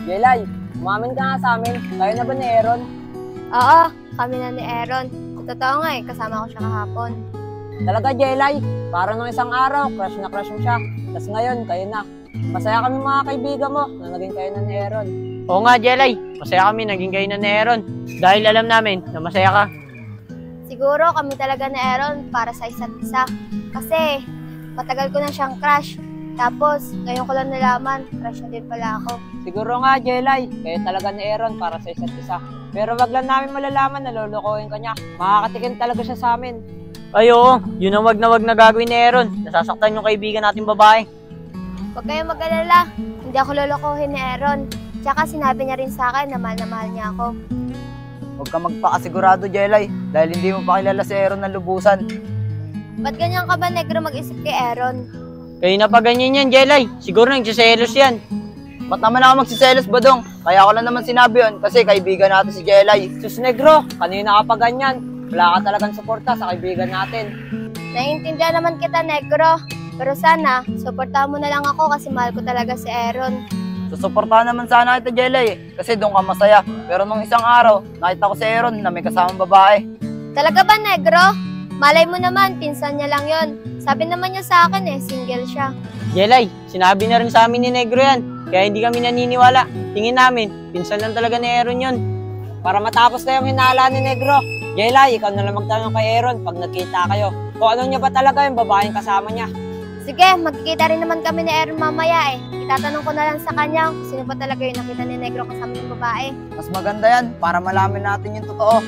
Jelay, umamin ka nga sa amin. Kayo na ba ni Aaron? Oo, kami na ni Aaron. Sa totoo nga eh, kasama ko siya kahapon. Talaga, Jelay. Para nung isang araw, crush na crush mo siya. Tapos ngayon, kayo na. Masaya kami mga kaibigan mo na naging kayo na ni Aaron. Oo nga, Jelay. Masaya kami naging kayo na ni Aaron. Dahil alam namin na masaya ka. Siguro kami talaga ni Aaron para sa isa't isa. Kasi matagal ko na siyang crush. Tapos, ngayon ko lang nalaman, crush na din pala ako. Siguro nga, Jelay. Kayo talaga ni Aaron para sa isa't isa. Pero wag lang namin malalaman na lolokohin ka niya. Makakatikin talaga siya sa amin. Ay oo, yun ang wag na gagawin ni Aaron. Nasasaktan yung kaibigan natin babae. Huwag kayong mag-alala. Hindi ako lolokohin ni Aaron. Tsaka sinabi niya rin sa akin na mahal niya ako. Huwag ka magpakasigurado, Jelay, dahil hindi mo pa kilala si Aaron ng lubusan. Ba't ganyan ka ba, Negro, mag-isip kay Aaron? Kayo na pa ganyan yan, Jelay. Siguro nagsiselos yan. Ba't naman ako magsiselos, Badong? Kaya ko lang naman sinabi yun kasi kaibigan natin si Jelay. Sus Negro, kanina ka pa ganyan. Wala ka talagang suporta sa kaibigan natin. Naiintindihan naman kita, Negro. Pero sana, suportahan mo na lang ako kasi mahal ko talaga si Aaron. Susuportahan naman sana kita, Jelay, kasi doon ka masaya. Pero nung isang araw, nakita ko si Aaron na may kasamang babae. Talaga ba, Negro? Malay mo naman, pinsan niya lang yon. Sabi naman niya sa akin single siya. Jelay, sinabi na rin sa amin ni Negro yan. Kaya hindi kami naniniwala. Tingin namin, pinsan lang talaga ni Aaron yun. Para matapos na yung hinala ni Negro, Jelay, ikaw na lang magtanong kay Aaron pag nagkita kayo. Kung ano niya ba talaga yung babaeng kasama niya. Sige, magkikita rin naman kami ni Aaron mamaya eh. Itatanong ko na lang sa kanya kung sino pa talaga yung nakita ni Negro kasama ng babae. Mas maganda yan para malaman natin yung totoo.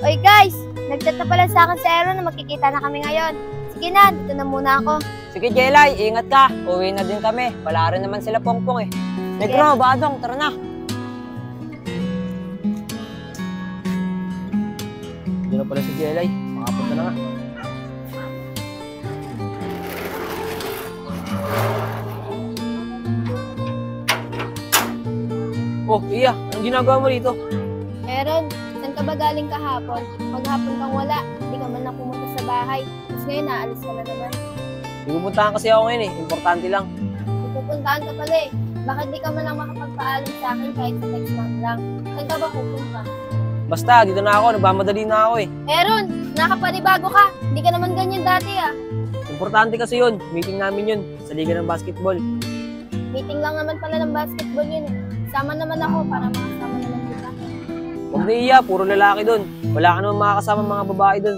Oy guys, nag-chat na pala sa akin si Aaron na magkikita na kami ngayon. Sige na, dito na muna ako. Sige, Jelay, ingat ka. Uwi na din kami. Wala rin naman sila Pongpong eh. Negro, Badong, tara na. Hindi na pala si Jelay. Makapunta na nga. Oh, Iya, anong ginagawa mo dito? Aaron, saan ka ba galing kahapon? Maghapon kang wala, hindi ka man lang pumunta sa bahay. Tapos ngayon, naalis ka na naman. Pupuntahan kasi ako ngayon eh. Importante lang. Pupuntahan ka pala eh. Bakit di ka man lang makapagpaalam sa akin kahit sa text man lang? Saan ka ba pupunta? Basta, dito na ako. Nagmamadali na ako eh. Aaron, nakapanibago ka. Hindi ka naman ganyan dati ah. Importante kasi yun. Meeting namin yun sa Liga ng Basketball. Meeting lang naman pala ng basketball yun eh. Sama naman ako para makasama naman kita. Huwag na Iya, puro lalaki dun. Wala ka naman makakasama mga babae dun.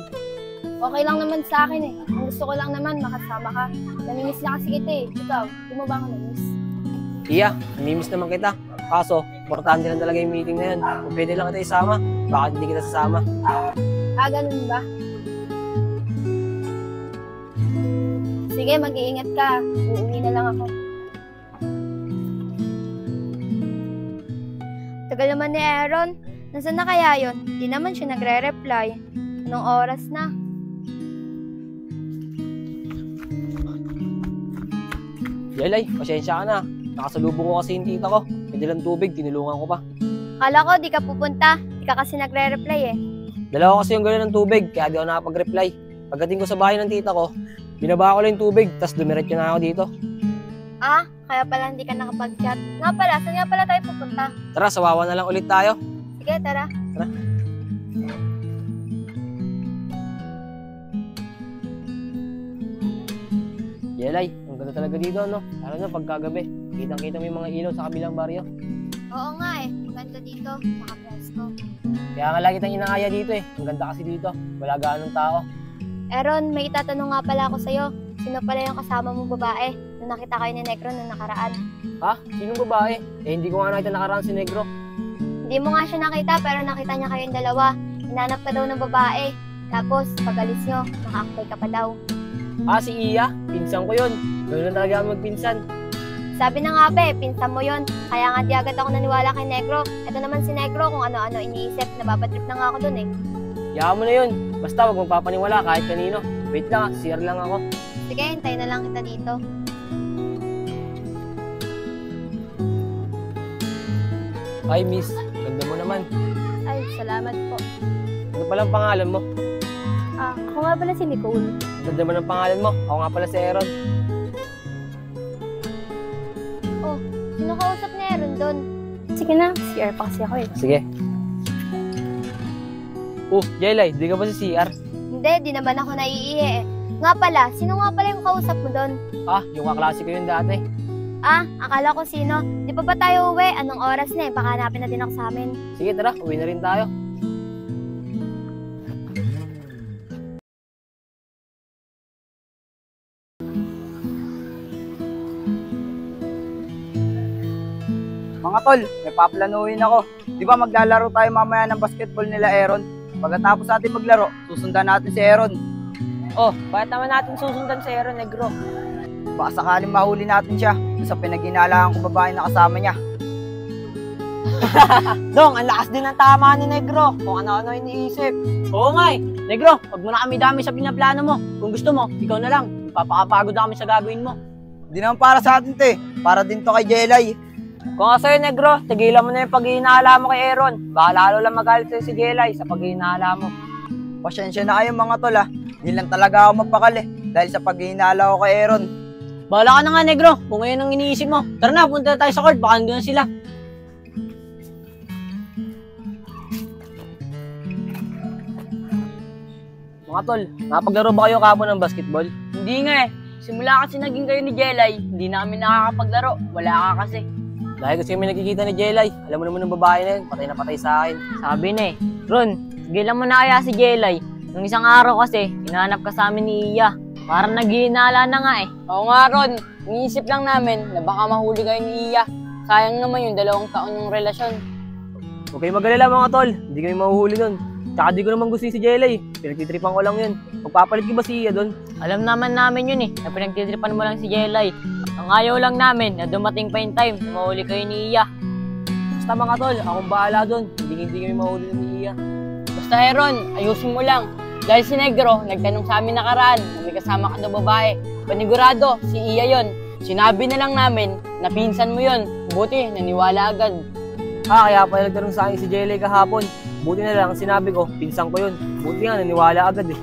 Okay lang naman sa akin eh. Ang gusto ko lang naman makasama ka. Namimiss na kasi kita eh. Ikaw, di mo ba ako namimiss? Iya, namimiss naman kita. Kaso, importante lang talaga yung meeting na yun. Kung pwede lang kita isama, bakit hindi kita sasama? Ah, ganun ba? Sige, mag-iingat ka. Uuwi na lang ako. Tagal naman ni Aaron. Nasaan na kaya yun? Di naman siya nagre-reply. Anong oras na? Yelay, pasensya ka na. Nakasalubong ko kasi yung tita ko. May dalang tubig, tinulungan ko pa. Kala ko di ka pupunta. Di ka kasi nagre-reply eh. Dalawa kasi yung gano'n ng tubig, kaya di ako nakapag-reply. Pagdating ko sa bahay ng tita ko, binaba ko lang yung tubig, tas dumiretso na ako dito. Ah, kaya pala hindi ka nakapag-chat. Nga pala, saan nga pala tayo pupunta? Tara, sawawa na lang ulit tayo. Sige, tara. Yelay, ang ganda talaga dito, no? Lalo na pagkagabi. Kitang-kita mo yung mga ilaw sa kabilang baryo. Oo nga eh. Ganda dito. Naka-presko. Kaya nga lagi tayong inaaya dito eh. Ang ganda kasi dito. Wala gaanong tao. Aaron, may itatanong nga pala ako sa'yo. Sino pala yung kasama mong babae nung nakita kayo ni Negro nung nakaraan? Ha? Sinong babae? Eh, hindi ko nga nakita nakaraan si Negro. Hindi mo nga siya nakita pero nakita niya kayong dalawa. Hinanap ka daw ng babae. Tapos, pag alis nyo, naka-aktay ka pa daw. Ah, si Iya? Pinsan ko yun. Ganoon lang talaga kami magpinsan. Sabi na nga ba eh, pinsan mo yon. Kaya nga di agad ako naniwala kay Negro. Ito naman si Negro kung ano-ano iniisip. Nababatrip na nga ako dun eh. Yaman mo na yun. Basta huwag magpapaniwala kahit kanino. Wait lang, CR lang ako. Sige, hintayin na lang kita dito. Hi, miss. Ganda mo naman. Ay, salamat po. Ano palang pangalan mo? Ah, ako nga pala si Nicole. Ganda mo ng pangalan mo. Ako nga pala si Aaron. Oh, sino kausap ni Aaron dun? Sige na, CR pa kasi ako eh. Sige. Jelay, di ka ba si CR? Hindi, di naman ako naiihi eh. Nga pala, sino nga pala yung kausap mo dun? Ah, yung kaklase ko yun dati. Ah, akala ko sino. Di pa ba tayo uwi? Anong oras na eh? Baka hanapin na din ako sa amin. Sige, tara. Uwi na rin tayo. Mga tol, may paplanuhin ako. Di ba maglalaro tayo mamaya ng basketball nila Aaron? Pagkatapos natin maglaro, susundan natin si Aaron. Oh, bakit naman natin susundan si Aaron, Negro? Baka sakaling mahuli natin siyan sa pinaghinalaan kong babae na kasama niya. Dong, ang lakas din ng tama ni Negro. Kung ano-ano iniisip. Oo nga eh. Negro, huwag mo na kami dami sa pinaplano mo. Kung gusto mo, ikaw na lang. Papakapagod na kami sa gagawin mo. Di naman para sa atin, te. Para din to kay Jelay. Kung nga sa'yo, Negro, tigilan mo na yung paghihinala mo kay Aaron. Baka lalo lang magalit sa'yo si Jelay sa paghihinala mo. Pasensya na kayo mga tol ah. Di lang talaga ako magpakali dahil sa paghihinala ko kay Aaron. Bahala ka na nga, Negro. Kung ngayon ang iniisip mo. Tara na, punta na tayo sa court. Baka nandun na sila. Mga tol, napaglaro ba kayo kahapon ng basketball? Hindi nga eh. Simula kasi naging kayo ni Jelay, hindi na kami nakakapaglaro. Wala ka kasi. Lagi kasi kami nakikita ni Jelay. Alam mo naman ng babae na yun, patay na patay sa akin. Sabi na eh. Ron, gilan mo na kaya si Jelay. Nung isang araw kasi, hinahanap ka sa amin ni Iya. Parang naghihinala na nga eh. Oo nga, Ron. Iniisip lang namin na baka mahuli kayo ni Iya. Sayang naman yung 2 taon yung relasyon. Huwag kayong mag-alala mga tol, hindi kami mahuhuli nun. Tsaka di ko naman gusto si Jelay. Pinagtitripan ko lang yun. Magpapalit ko ba si Iya doon? Alam naman namin yun eh, na pinagtitripan mo lang si Jelay. Ang ayaw lang namin na dumating pa yung time na mahuli kayo ni Iya. Basta mga tol, akong bahala doon. Hindi kami mahuli ni Iya. Basta Ron, ayusin mo lang. Dahil si Negro, nagtanong sa amin nakaraan na may kasama ka na babae. Panigurado, si Iya yon. Sinabi na lang namin na pinsan mo yon. Buti, naniwala agad. Kaya pala nagtanong sa akin si Jelay kahapon. Buti na lang, sinabi ko, pinsan ko yun. Buti nga, naniwala agad eh.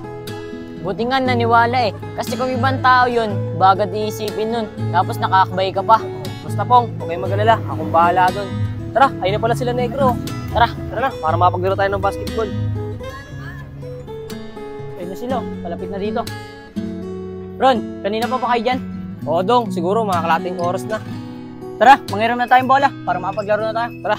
Buti nga naniwala eh, kasi kung ibang tao yun, bagad iisipin nun. Tapos nakakabay ka pa. Basta Pong, huwag kayong mag-alala, akong bahala doon. Tara, ayun na pala sila Negro. Tara na, para mapaglaro tayo ng basketball. Ayun na sila, palapit na dito. Ron, kanina pa kayo dyan? Oo Dong, siguro mga kalating oras na. Tara, manghiram na tayong bola para makapaglaro na tayo. Tara.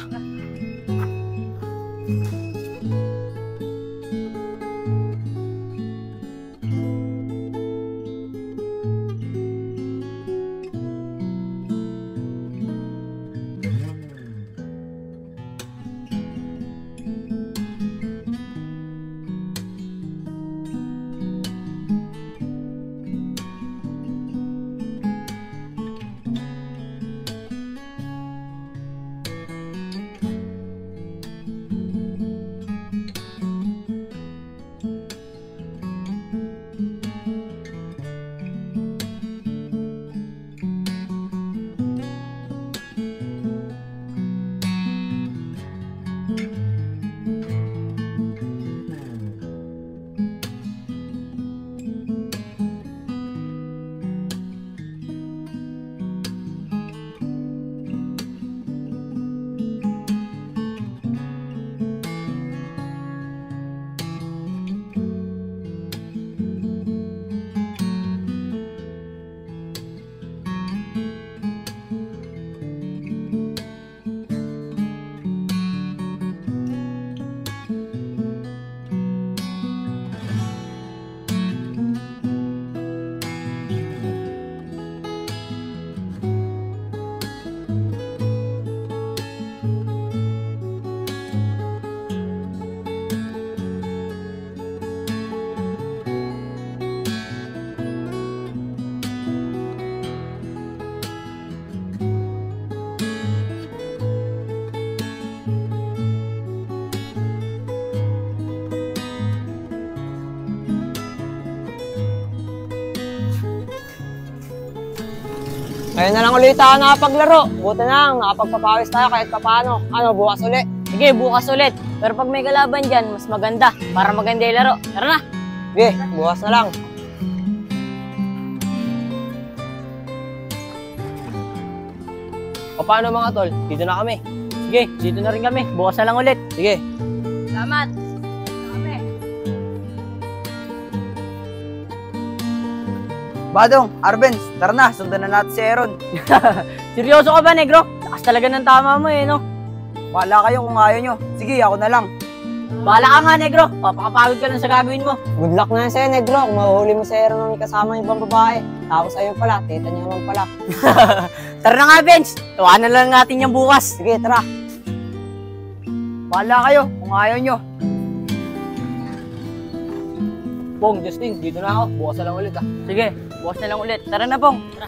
Ngayon na lang ulit tayo nakapaglaro. Buti na lang, nakapagpapawis tayo kahit papaano. Ano, bukas ulit. Sige, bukas ulit. Pero pag may kalaban dyan, mas maganda. Para maganda yung laro. Tara na! Sige, bukas na lang. O paano mga tol, dito na kami. Sige, dito na rin kami. Bukas na lang ulit. Sige. Salamat! Badong, Arbenz, tara na, sundan na natin si Aaron. Seryoso ka ba, Negro? Lakas talaga ng tama mo eh, no? Bahala kayo kung ayaw nyo. Sige, ako na lang. Bahala ka nga, Negro. Papakapagod ka lang sa gagawin mo. Good luck na yan sa'yo, Negro. Kung mahuhuli mo si Aaron na may kasama yung ibang babae. Tapos ayun pala, tita niya naman pala. Tara na nga, Benz. Tawanan lang natin yung bukas. Sige, tara. Bahala kayo kung ayaw nyo. Pong, Justin, dito na ako. Bukas na lang ulit ah. Sige, bukas na lang ulit. Tara na, Pong. Tara.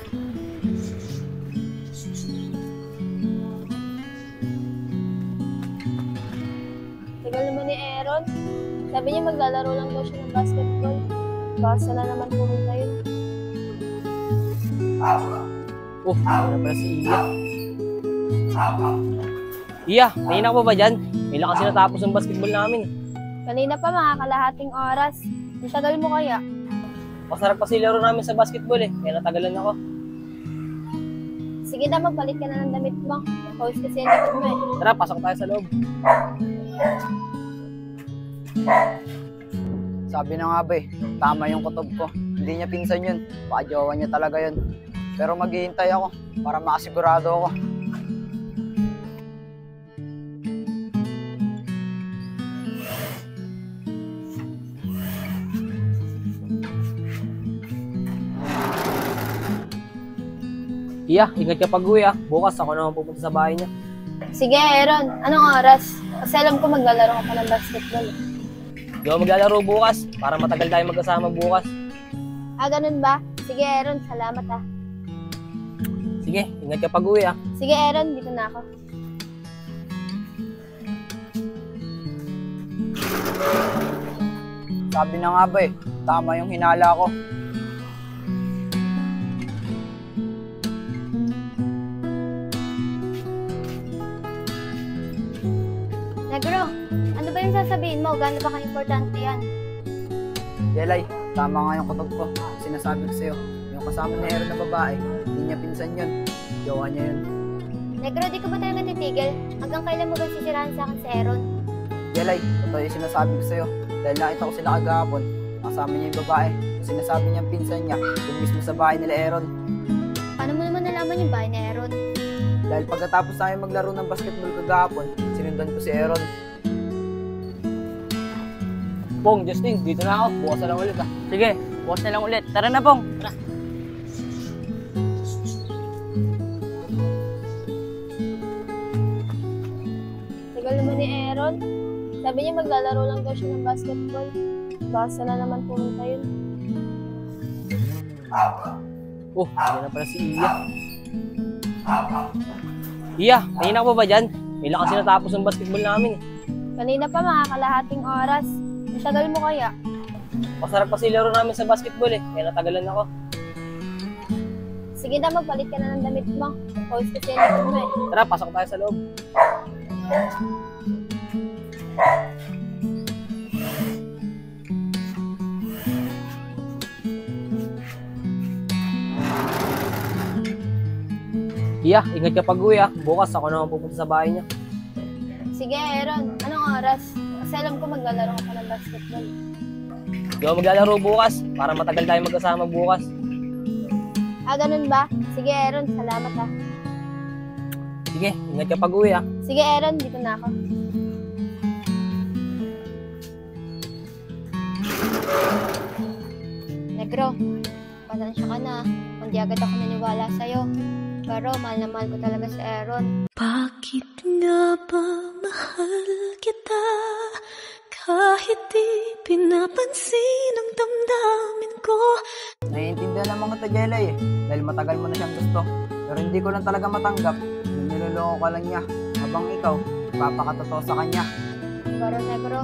Tagal naman ni Aaron. Sabi niya maglalaro lang daw siya ng basketball. Baka na naman pumunta yun. Oh, ano na pala si Iya. Iya, kanina ka pa ba dyan? May lang kasi natapos ang basketball namin. Kanina pa mga kalahating oras. Ang tagal mo kaya? Masarap kasi laro namin sa basketball eh. Kaya natagalan ako. Sige na, magpalit ka na ng damit mo. Pause kasi yung damit mo eh. Tara, pasok tayo sa loob. Sabi na nga ba eh, tama yung kutob ko. Hindi niya pinsan yun, baka jowa niya talaga yun. Pero maghihintay ako para makasigurado ako. Iya, ingat ka pag-uwi ah. Bukas ako naman pupunta sa bahay niya. Sige, Aaron. Anong oras? Kasi alam ko maglalaro ka ng basketball. Di ako maglalaro bukas para matagal tayo magkasama bukas. Ah, ganun ba? Sige, Aaron. Salamat ah. Sige, ingat ka pag-uwi ah. Sige, Aaron. Dito na ako. Sabi na nga ba tama yung hinala ko. Negro, ano ba yung sasabihin mo? Gano'n ba ka-importante yan? Jelay, tama nga yung kutob ko. Sinasabi ko sa'yo, yung kasama ni Aaron na babae, hindi niya pinsan yun. Jowa niya yun. Negro, di ka ba talaga titigil? Hanggang kailan mo ba sisirahan sa akin si Aaron? Jelay, totoo yung sinasabi ko sa'yo. Dahil nakita ko sila kagahapon, kasama niya yung babae. Sinasabi niyang pinsan niya, yung mismo sa bahay nila Aaron. Paano mo naman nalaman yung bahay ni Aaron? Dahil pagkatapos namin maglaro ng basketball kagahapon, sinundan ko si Aaron. Pong, Justin, dito na ako. Bukas na lang ulit ah. Sige, bukas na lang ulit. Tara na, Pong. Tara. Tagal naman ni Aaron. Sabi niya maglalaro lang daw siya ng basketball. Baka na naman pumunta yun. Oh, yan na pala si Iya. Iya, kanina ka pa ba dyan? May lakas natapos ang basketball namin eh. Kanina pa mga kalahating oras. Ang tagal mo kaya? Masarap kasi laro namin sa basketball eh. Kaya natagalan ako. Sige na, magpalit ka na ng damit mo. Pause kasi yung mo eh. Tara, pasok tayo sa loob. Iya, ingat ka pag-uwi ah. Bukas ako naman pupunta sa bahay niya. Sige, Aaron. Anong oras? Kasi alam ko maglalaro ka ng basketball. Di ako maglalaro bukas para matagal tayo magkasama bukas. Ah, ganun ba? Sige, Aaron. Salamat ah. Sige, ingat ka pag-uwi ah. Sige, Aaron. Dito na ako. Negro, pasensya ka na. Hindi agad ako naniwala sa'yo. Pero mahal na mahal ko talaga si Aaron. Bakit nga ba mahal kita? Kahit di pinapansin ang damdamin ko. Naiintindihan naman kita, Jelay dahil matagal mo na siyang gusto. Pero hindi ko lang talaga matanggap. Yung niloloko ka lang niya. Habang ikaw, papakatotoo sa kanya. Pero Negro,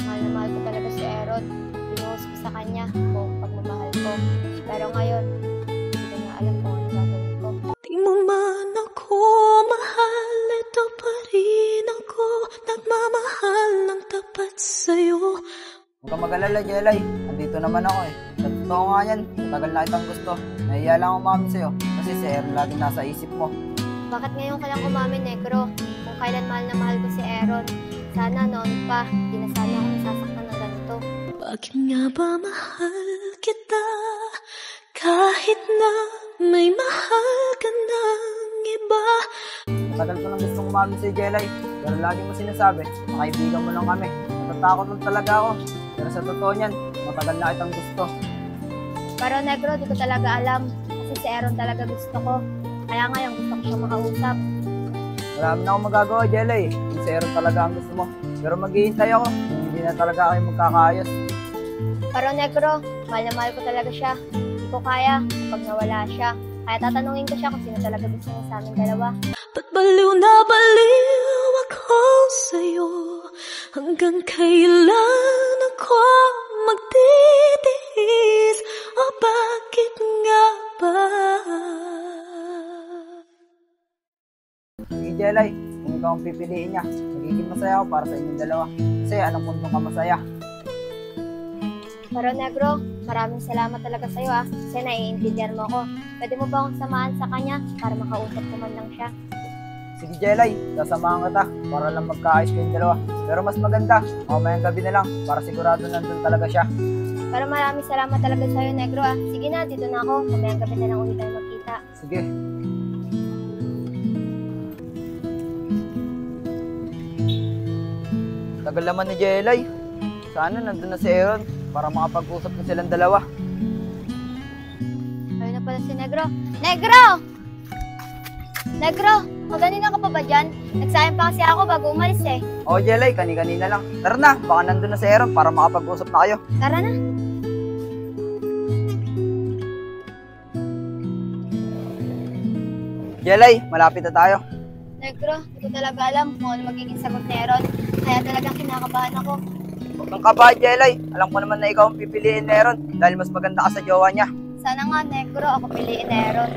mahal na mahal ko talaga si Aaron. Binuhos ko sa kanya kung pagmamahal ko. Pero ngayon, hindi ko na alam kung ano gagawin ko. Di mo man ako mahal, ito pa rin ako. Nagmamahal ng tapat sa'yo. Huwag kang mag-alala, Jelay. Andito naman ako eh. Sa totoo nga yan, matagal na kitang gusto. Nahiya lang ako mami sa'yo kasi si Aaron lagi nasa isip mo. Bakit ngayon ka lang umamin, Negro? Kung kailan mahal na mahal ko si Aaron. Sana noon pa, di na sana ako nasasaktan ng ganito. Bakit nga ba mahal kita? Kahit na may mahal ka ng iba. Matagal ko lang gustong umamin sa'yo, Jelay. Pero lagi mo sinasabi, makaibigan mo lang kami. Natatakot lang talaga ako. Pero sa totoo niyan, matagal na kitang gusto. Pero Negro, di ko talaga alam. Kasi si Aaron talaga gusto ko. Kaya ngayon gusto ko siyang makausap. Wala na akong magagawa, Jelay. Kung si Aaron talaga ang gusto mo. Pero maghihintay ako kung hindi na talaga kayo magkakaayos. Pero Negro, mahal na mahal ko talaga siya. Hindi ko kaya kapag nawala siya. Kaya tatanungin ko siya kung sino talaga gusto niya sa amin dalawa. Ba't baliw na baliw ako sa'yo? Hanggang kailan ako magtitiis? O bakit nga ba? Sige, Jelay. Kung ikaw ang pipiliin niya, magiging masaya ako para sa inyong dalawa. Kasi anong mundo ka masaya? Pero Negro, maraming salamat talaga sa'yo ah. Kasi naiintindihan mo ako. Pwede mo ba akong samahan sa kanya para makausap ko man lang siya? Sige, Jelay. Sasamahan kita para lang magkaayos kayong dalawa. Pero mas maganda, mamayang gabi na lang para sigurado nandun talaga siya. Pero maraming salamat talaga sa'yo, Negro ah. Sige na, dito na ako. Mamayang gabi na lang ulit tayo magkita. Sige. Tagal naman ni Jelay. Sana nandun na si Aaron para makapag-usap na silang dalawa. Ayun na pala si Negro. Negro! Negro, maganina ka pa ba dyan? Nagsayang pa kasi ako bago umalis eh. O Jelay, kani-kanina lang. Tara na, baka nandun na si Aaron para makapag-usap na kayo. Tara na. Jelay, malapit na tayo. Negro, hindi ko talaga alam kung ano magiging sagot ni Aaron. Kaya talagang kinakabahan ako. Huwag kang kabahan, Jelay. Alam ko naman na ikaw ang pipiliin ni Aaron dahil mas maganda ka sa jowa niya. Sana nga, Negro, ako piliin ni Aaron.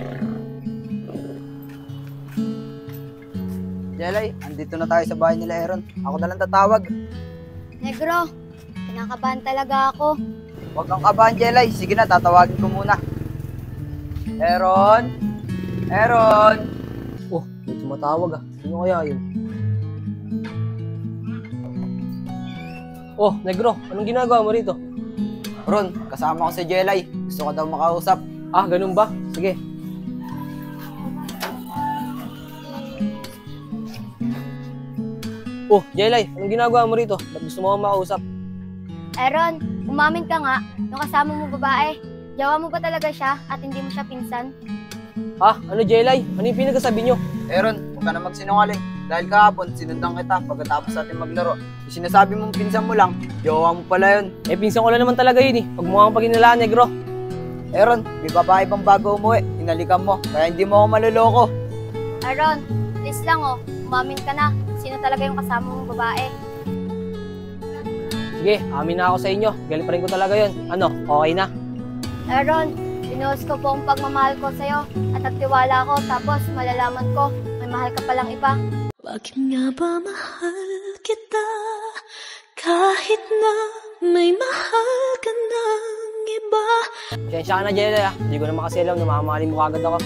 Jelay, andito na tayo sa bahay nila Aaron. Ako na lang tatawag. Negro, kinakabahan talaga ako. Huwag kang kabahan, Jelay. Sige na, tatawagin ko muna. Aaron? Aaron? Oh, may tumatawag ah. Sino kaya yun? Oh, Negro, anong ginagawa mo rito? Ron, kasama ko si Jelay. Gusto ko daw makausap. Ah, ganun ba? Sige. Oh, Jelay, anong ginagawa mo rito? Ba't gusto mo akong makausap? Aaron, umamin ka nga, yung kasama mo babae. Jawa mo ba talaga siya at hindi mo siya pinsan? Ha? Ano, Jelay? Ano yung pinagsasabi nyo? Aaron, huwag ka na magsinungaling. Dahil kahapon, sinundan kita pagkatapos natin maglaro. Yung sinasabi mong pinsan mo lang, jowa mo pala yun. Eh, pinsan ko lang naman talaga yun eh. Huwag mo akong paginalaan, Negro. Aaron, may babae bang bago umuwi? Inalikan mo, kaya hindi mo ako maluloko. Aaron, please lang oh, umamin ka na. Sino talaga yung kasama mong babae? Sige, amin na ako sa inyo. Galit pa rin ko talaga yun. Ano, okay na? Aaron, pinuhos ko po ang pagmamahal ko sa'yo at nagtiwala ko tapos malalaman ko may mahal ka palang iba. Bakit nga ba mahal kita kahit na may mahal ka ng iba? Pasensya ka na, Jelay ah. Hindi ko na makasilaw na mamahalin mo agad ako.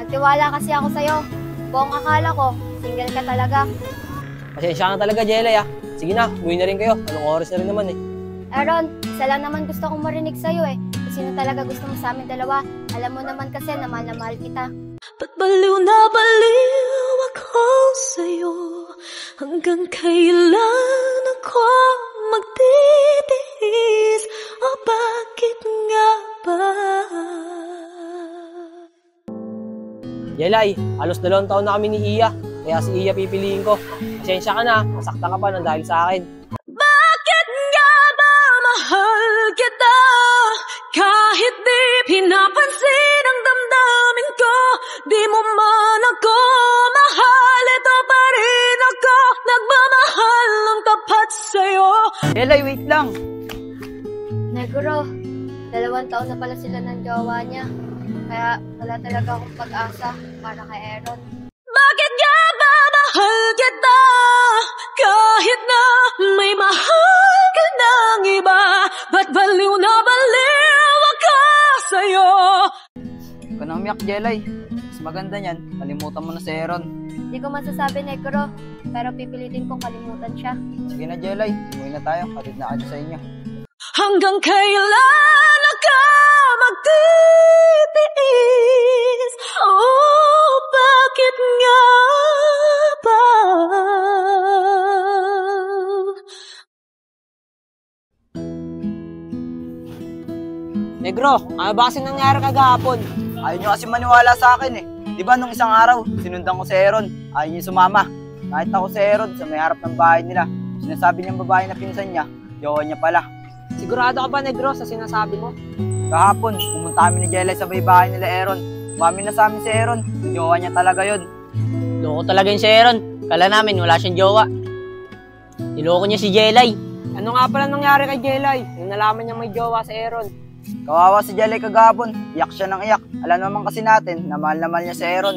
Nagtiwala kasi ako sa'yo. Buong akala ko, single ka talaga. Pasensya ka na talaga, Jelay ah. Sige na, uwi na rin kayo. Anong oras na rin naman eh. Aaron, isa lang naman gusto kong marinig sa'yo eh. Kung sino talaga gusto mo sa amin dalawa. Alam mo naman kasi na mahal kita. Ba't baliw na baliw ako sa'yo? Hanggang kailan ako magtitiis? O bakit nga ba? Jelay, halos 2 taon na kami ni Iya. Kaya si Iya pipiliin ko. Pasensya ka na, masaktan ka pa nang dahil sa akin. Bakit nga ba mahal kita? Kahit di pinapansin ang damdamin ko, di mo man ako mahal, ito pa rin ako, nagmamahal ng tapat sa'yo. Jelay, wait lang. Negro, 2 taon na pala sila ng jowa niya. Kaya wala talaga akong pag-asa para kay Aaron. Bakit nga ba mahal kita? Kahit na may mahal ka ng iba, ba't baliw na baliw ako sa'yo? Huwag ka nang umiyak, Jelay. Mas maganda niyan, kalimutan mo na si Aaron. Hindi ko masasabi, Negro, pero pipilitin kong kalimutan siya. Sige na, Jelay. Umuwi na tayo. Hatid na ako sa inyo. Hanggang kailan ako magtitiis? Oh, bakit nga ba? Negro, ano ba kasi nangyari kagahapon? Ayaw nyo kasi maniwala sa akin eh. Di ba nung isang araw, sinundan ko si Aaron. Ayaw niya sumama. Nakita ko si Aaron sa may harap ng bahay nila. Sinasabi niyang babae na pinsan niya, jowa niya pala. Sigurado ka ba, Negro, sa sinasabi mo? Kahapon, pumunta kami ni Jelay sa may bahay nila Aaron. Umamin na sa amin si Aaron. Jowa niya talaga yun. Loko talaga yun si Aaron. Kala namin wala siyang jowa. Niloko niya si Jelay. Ano nga pala nangyari kay Jelay? Nung nalaman niya may jowa si Aaron. Kawawa si Jelay kagahapon. Iyak siya ng iyak. Alam naman kasi natin na mahal niya si Aaron.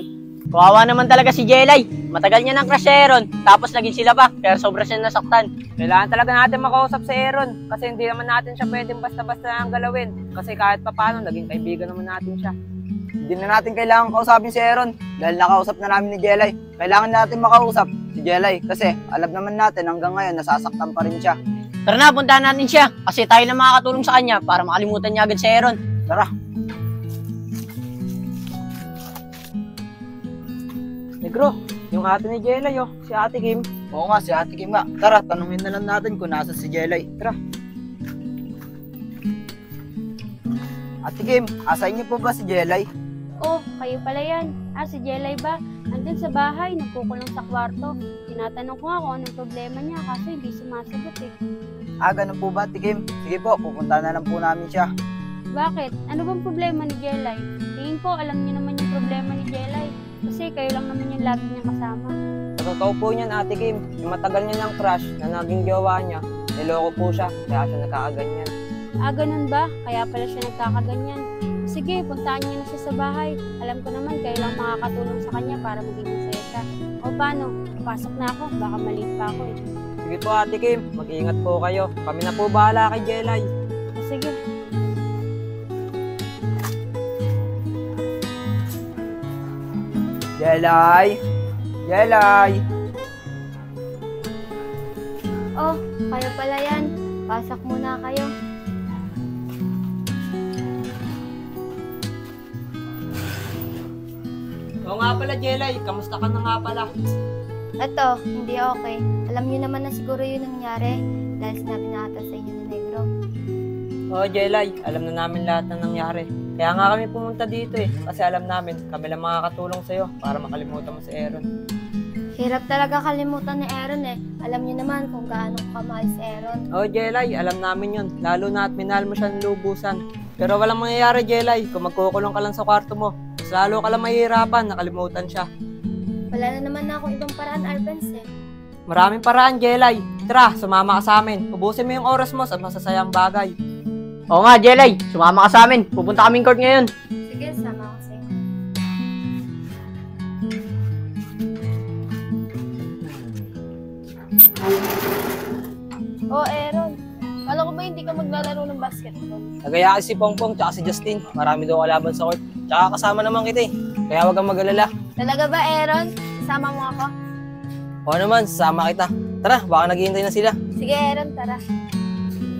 Kawawa naman talaga si Jelay. Matagal niya ng crush si Aaron. Tapos naging sila pa. Kaya sobra siya nasaktan. Kailangan talaga natin makausap si Aaron. Kasi hindi naman natin siya pwedeng basta-basta lang galawin. Kasi kahit papaano, naging kaibigan naman natin siya. Hindi na natin kailangan kausapin si Aaron. Dahil nakausap na namin ni Jelay. Kailangan natin makausap si Jelay. Kasi alam naman natin hanggang ngayon nasasaktan pa rin siya. Tara na, puntahan natin siya. Kasi tayo na makakatulong sa kanya para makalimutan niya agad si Aaron. Tara. Negro, yung ate ni Jelay oh, si Ate Kim. Oo nga, si Ate Kim nga. Tara, tanungin na lang natin kung nasa si Jelay. Tara. Ate Kim, asa inyo po ba si Jelay? Oh, kayo pala yan. Si Jelay ba? Andun sa bahay, nagkukulong sa kwarto. Tinatanong ko nga kung anong problema niya kaso hindi sumasagot eh. Ganun po ba, Tikim? Sige po, pupunta na lang po namin siya. Bakit? Ano bang problema ni Jelay? Tingin ko alam niyo naman yung problema ni Jelay. Kasi kayo lang naman yung lagi niyang kasama. Sa totoo po niyan, Ate Kim, yung matagal niya ng crush na naging jowa niya, niloko po siya, kaya siya nagkakaganyan. Ganun ba? Kaya pala siya nagkakaganyan. Sige, puntaan niyo na siya sa bahay. Alam ko naman kayo lang makakatulong sa kanya para maging masaya siya. O paano? Pasok na ako, baka maliit pa ako eh. Sige po, Ate Kim, mag-ingat po kayo. Kami na po bahala kay Jelay. Sige. Jelay! Jelay! Oh, kayo pala yan. Pasok muna kayo. Oo nga pala, Jelay. Kamusta ka na nga pala? Eto, hindi okay. Alam niyo naman na siguro yun nangyari dahil sinabi na ata sa inyo ni Negro. Oo, Jelay. Alam na namin lahat na nangyari. Kaya nga kami pumunta dito eh. Kasi alam namin, kami lang makakatulong sa'yo para makalimutan mo si Aaron. Hirap talaga kalimutan ni Aaron eh. Alam niyo naman kung gaano kamahal si Aaron. Oo, Jelay. Alam namin yun. Lalo na at minahal mo siya ng lubusan. Pero walang mangyayari, Jelay. Kung magkukulong ka lang sa kwarto mo, mas lalo ka lang mahihirapan, nakalimutan siya. Wala na naman na akong ibang paraan, Arbenz eh. Maraming paraan, Jelay. Tara, sumama ka sa amin. Ubusin mo yung oras mo sa masasayang bagay. Oo nga, Jelay. Sumama ka sa amin. Pupunta kaming court ngayon. Sige, sama ako sa inyo. Oh, Aaron. Kala ko ba hindi ka maglalaro ng basketball? Nagaya si Pongpong tsaka si Justin. Marami daw kalaban sa court. Tsaka kasama naman kita eh. Kaya wag kang mag-alala. Talaga ba, Aaron? Kasama mo ako? Oo naman, sasama kita. Tara, baka naghihintay na sila. Sige, Aaron, tara.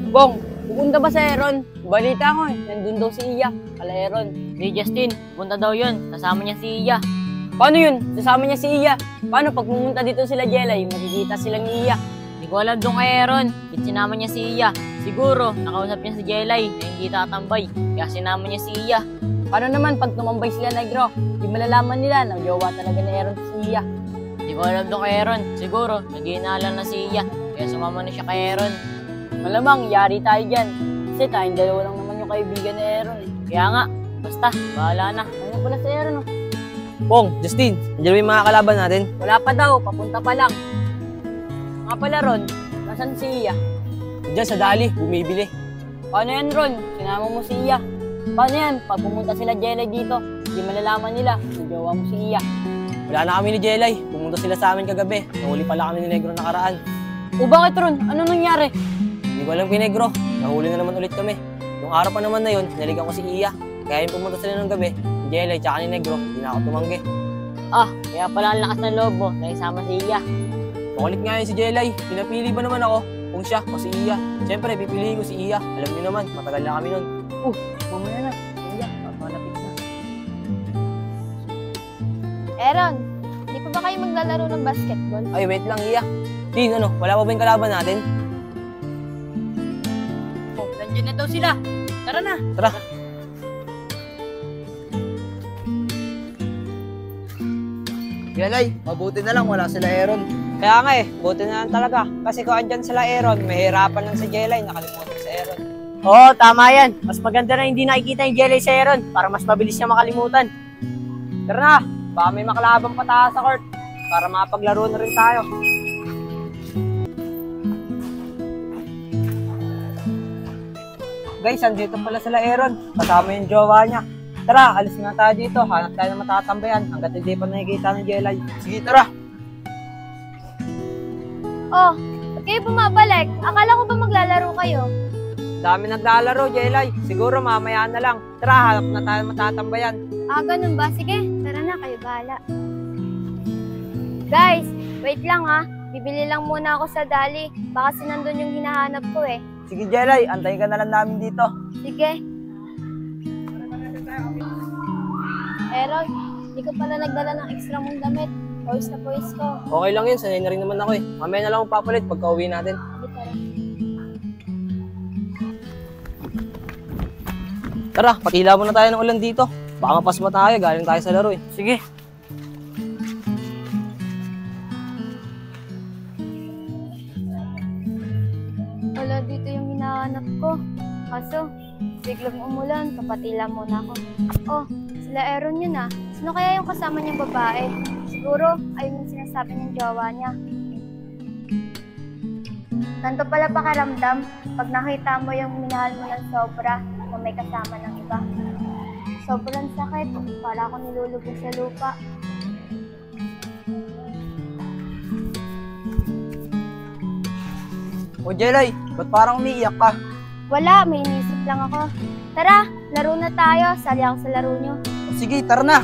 Bong, pupunta ba sa Aaron? Balita ko eh, nandun daw si Iya. Kala Aaron. Hey Justin, pupunta daw yun. Kasama niya si Iya. Paano yun? Sasama niya si Iya. Paano pag pumunta dito sila Jelay, makikita sila ni Iya? Hindi ko alam doon kay Aaron. Kit sinama niya si Iya. Siguro, nakausap niya si Jelay na hindi tatambay. Kaya sinama niya si Iya. Paano naman pag tumambay sila Negro? Di malalaman nila na jowa talaga ni Aaron si Iya. Hindi ko alam doon kay Aaron. Siguro, nag-iinalan na si Iya. Kaya sumama na siya kay Aaron. Malamang, yari tayo dyan. Kasi tayong dalawa lang naman yung kaibigan ni Aaron. Kaya nga, basta, bahala na. Ano pala si Aaron, oh? Pong, Justin, nandiyan ba yung mga kalaban natin? Wala pa daw, papunta pa lang. Nga pala, Ron, nasan si Iya? Diyan sa Dali, bumibili. Paano yan, Ron? Sinama mo si Iya. Paano yan? Pag pumunta sila Jelay dito, hindi malalaman nila kung jowa mo si Iya. Wala na kami ni Jelay. Pumunta sila sa amin kagabi. Nahuli pala kami ni Negro nakaraan. O bakit, Ron? Ano nangyari? Hindi ko alam kay Negro. Nahuli na naman ulit kami. Nung araw pa naman na yun, naligan ko si Iya. Kaya yung pumunta sila ng gabi, ni Jelay tsaka ni Negro, hindi na ako tumanggi. Kaya pala ang lakas ng loob mo, nakisama si Iya. Makulit nga yun si Jelay. Pinapili ba naman ako kung siya o si Iya? Siyempre, pipiliin ko si Iya. Alam niyo naman, matagal na kami nun. Mamaya na. Iya, papalapit na. Aaron, di pa ba kayo maglalaro ng basketball? Ay, wait lang, Iya. Din, ano, wala pa ba yung kalaban natin? Nandiyan na daw sila. Tara na. Tara. Jelay, mabuti na lang wala sila Aaron. Kaya nga eh, buti na lang talaga. Kasi kung andyan sila Aaron, mahirapan lang si Jelay, nakalimutan si Aaron. Oo, tama yan. Mas maganda na hindi nakikita yung Jelay sa Aaron para mas mabilis niya makalimutan. Tara na, baka may makalabang pataas sa court para mapaglaro na rin tayo. Guys, andito pala sila Aaron. Kasama yung jowa niya. Tara, alis na tayo dito. Hanap tayo ng matatambayan hanggat hindi pa nakikita ng Jelay. Sige, tara. Oh, ba't kayo bumabalik? Akala ko ba maglalaro kayo? Dami naglalaro, Jelay. Siguro mamaya na lang. Tara, hanap na tayo ng matatambayan. Ganun ba? Sige, tara na, kayo bahala. Guys, wait lang ha. Bibili lang muna ako sa Dali. Baka sinandun yung hinahanap ko eh. Sige, Jelay, antayin ka na lang namin dito. Sige. Aaron, hindi ko pala nagdala ng extra mong damit. Pawis na pawis ko. Okay lang yun, sanay na rin naman ako eh. Mamaya na lang akong papalit pagka uwi natin. Sige, tara. Tara, patila muna tayo ng ulan dito. Baka mapasma tayo, galing tayo sa laro eh. Sige. Wala dito yung hinahanap ko. Kaso, biglang umulan, papatila muna ako. Oh, sila Aaron yun ah. Sino kaya yung kasama niyang babae? Siguro, ayun yung sinasabi niyang jowa niya. Ganito pala pakiramdam pag nakita mo yung minahal mo ng sobra na may kasama ng iba. Sobrang sakit, para ako nilulubog sa lupa. O Jelay, ba't parang umiiyak ka? Wala, may inisip lang ako. Tara, laro na tayo. Sali ako sa laro niyo. O sige, tara na!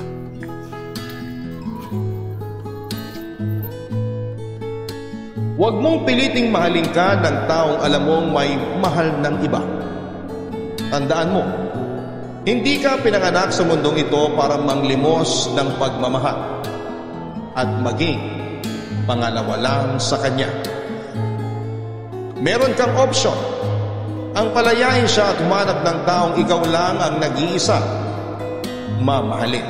Huwag mong piliting mahalin ka ng taong alam mong may mahal ng iba. Tandaan mo, hindi ka pinanganak sa mundong ito para manglimos ng pagmamahal at maging pangalawa lang sa kanya. Meron kang opsyon. Ang palayain siya at humanap ng taong ikaw lang ang nag-iisa mamahalin.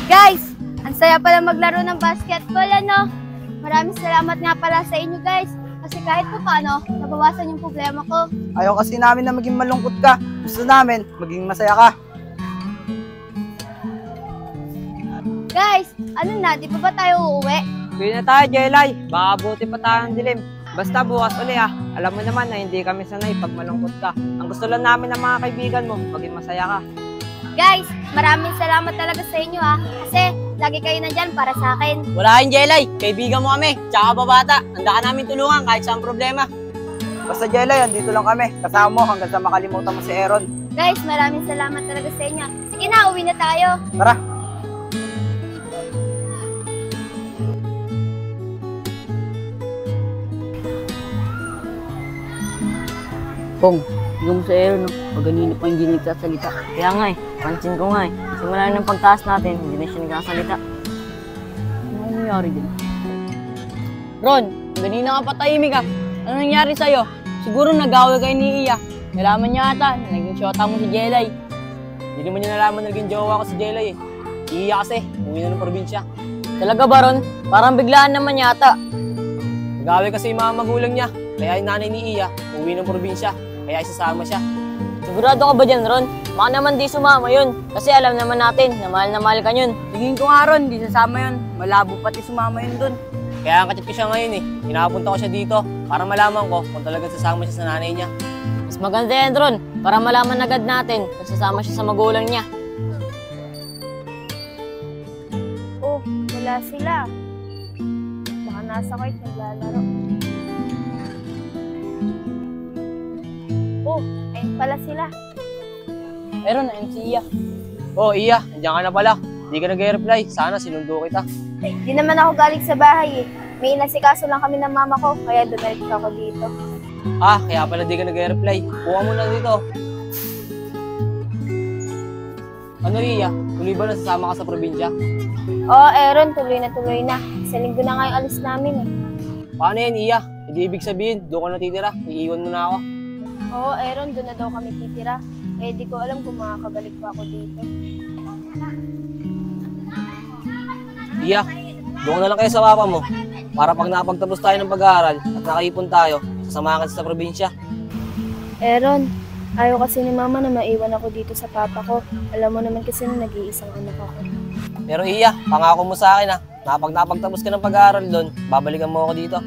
Guys, ang saya pala maglaro ng basketball, ano? Maraming salamat nga pala sa inyo, guys. Kasi kahit pa paano, nabawasan yung problema ko. Ayaw kasi namin na maging malungkot ka. Gusto namin, maging masaya ka. Guys, ano na, di pa ba tayo uuwi? Uwi na tayo, Jelay. Baka buti pa tayo ng dilim. Basta bukas uli ah. Alam mo naman na hindi kami sanay pag malungkot ka. Ang gusto lang namin ng mga kaibigan mo, maging masaya ka. Guys, maraming salamat talaga sa inyo ha. Kasi lagi kayo nandyan para sa akin. Wala kang Jelay. Kaibigan mo kami. Tsaka babata. Handa ka namin tulungan kahit saan problema. Basta Jelay, andito lang kami. Kasama mo hanggang sa makalimutan mo si Aaron. Guys, maraming salamat talaga sa inyo. Sige na, uwi na tayo. Tara! Pong, yung sa Aaron, no? Pag ganito pa hindi nagsasalita. Kaya nga eh, pansin ko nga eh. Simula ng pagtaas natin, hindi na siya nagsasalita. Ano nangyari din? Ron, ganina ka patahimik ah. Ano nangyari sa'yo? Siguro nag-away kayo ni Iya. Nalaman niya ata na naging syota mo si Jelay. Hindi naman niya nalaman na naging jowa ko si Jelay eh. Si Iya kasi, uwi na ng probinsya. Talaga ba, Ron? Parang biglaan naman yata. Nag-away kasi yung mga magulang niya. Kaya yung nanay ni Iya, uwi ng probinsya. Kaya isasama siya. Sigurado ka ba dyan, Ron? Baka naman di sumama yun. Kasi alam naman natin na mahal ka yun. Tingin ko nga Ron, di sasama yun. Malabo pati sumama yun dun. Kaya ang kachat ko siya ngayon eh. Pinapunta ko siya dito para malaman ko kung talagang sasama siya sa nanay niya. Mas maganda yan, Ron. Para malaman agad natin kung sasama siya sa magulang niya. Oh, wala sila. Baka nasa court naglalaro. Oh, ayun pala sila. Aaron, ayun si Iya. Oh, Iya, nandiyan ka na pala. Hindi ka nag-reply. Sana sinundo kita. Di naman ako galing sa bahay eh. May inasikaso lang kami ng mama ko, kaya dumiretso ako dito. Ah, kaya pala di ka nag-reply. Kuha mo na dito. Ano, Iya? Tuloy ba nasasama ka sa probinsya? Oo, Aaron, tuloy na. Sa linggo na nga yung alis namin eh. Paano yan, Iya? Hindi ibig sabihin, doon ka natitira. Iiwan mo na ako. Oo, Aaron, doon na daw kami titira. Eh, di ko alam kung makakabalik pa ako dito. Iya, doon na lang kayo sa papa mo. para pag nakapagtapos tayo ng pag-aaral at nakaipon tayo, sasamahan ka sa probinsya. Aaron, ayaw kasi ni Mama na maiwan ako dito sa papa ko. Alam mo naman kasi na nag-iisang anak ako. Pero Iya, pangako mo sa akin na pag nakapagtapos ka ng pag-aaral doon, babalikan mo ako dito.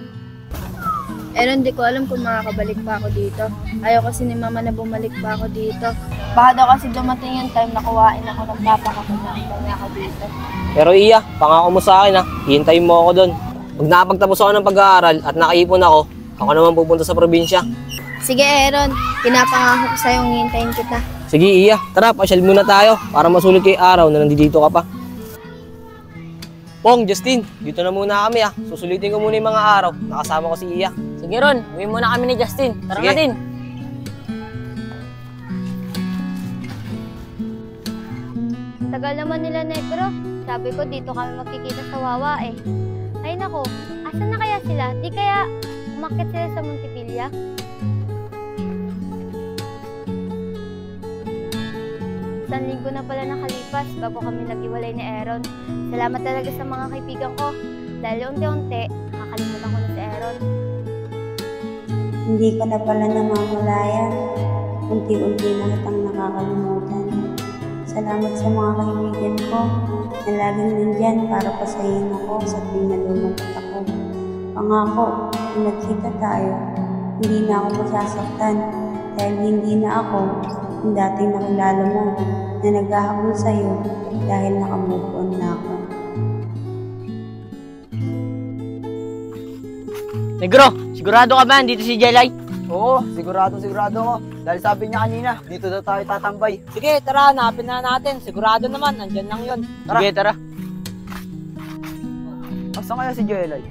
Aaron, di ko alam kung makakabalik pa ako dito. Ayaw kasi ni Mama na bumalik pa ako dito. Baka daw kasi dumating yung time na kuwain ako ng papa ko kung nakita niya ako dito. Pero Iya, pangako mo sa akin hihintayin mo ako doon. Pag nakapagtapos ako ng pag-aaral at nakaipon ako naman pupunta sa probinsya. Sige Aaron, pinapangako ko sa'yo hihintayin kita. Sige Iya, tara, pasyal muna tayo para masulit kay araw na nandito ka pa. Pong, Justin, dito na muna kami Susulitin ko muna yung mga araw. Nakasama ko si Iya. Sige Ron, uwi muna kami ni Justin. Tara Sige. na din. Tagal naman nila Negro. Sabi ko dito kami magkikita sa Wawa eh. Ay nako, asan na kaya sila? Di kaya umakyat sila sa Montevilla? Isang linggo na pala nakalipas bago kami nag-iwalay ni Aaron. Salamat talaga sa mga kaibigan ko. Dahil unti-unti, nakakalimutan ko na si Aaron. Hindi ka na pala namamalayan. Unti-unti na kitang nakakalimutan. Salamat sa mga kaibigan ko na laging nandyan para pasayin ako sa tuwing nalulungkot ako. Pangako, kung nagkita tayo, hindi na ako masasaktan dahil hindi na ako yung dating nakilala mo na naghahabol sa'yo dahil nakamove on na ako. Negro, sigurado ka ba dito si Jelay? Oo, sigurado ako. Dahil sabi niya kanina, dito daw tayo tatambay. Sige, tara, hanapin na natin. Sigurado naman, nandyan lang yun. Tara. Sige, tara. Asan kaya si Jelay?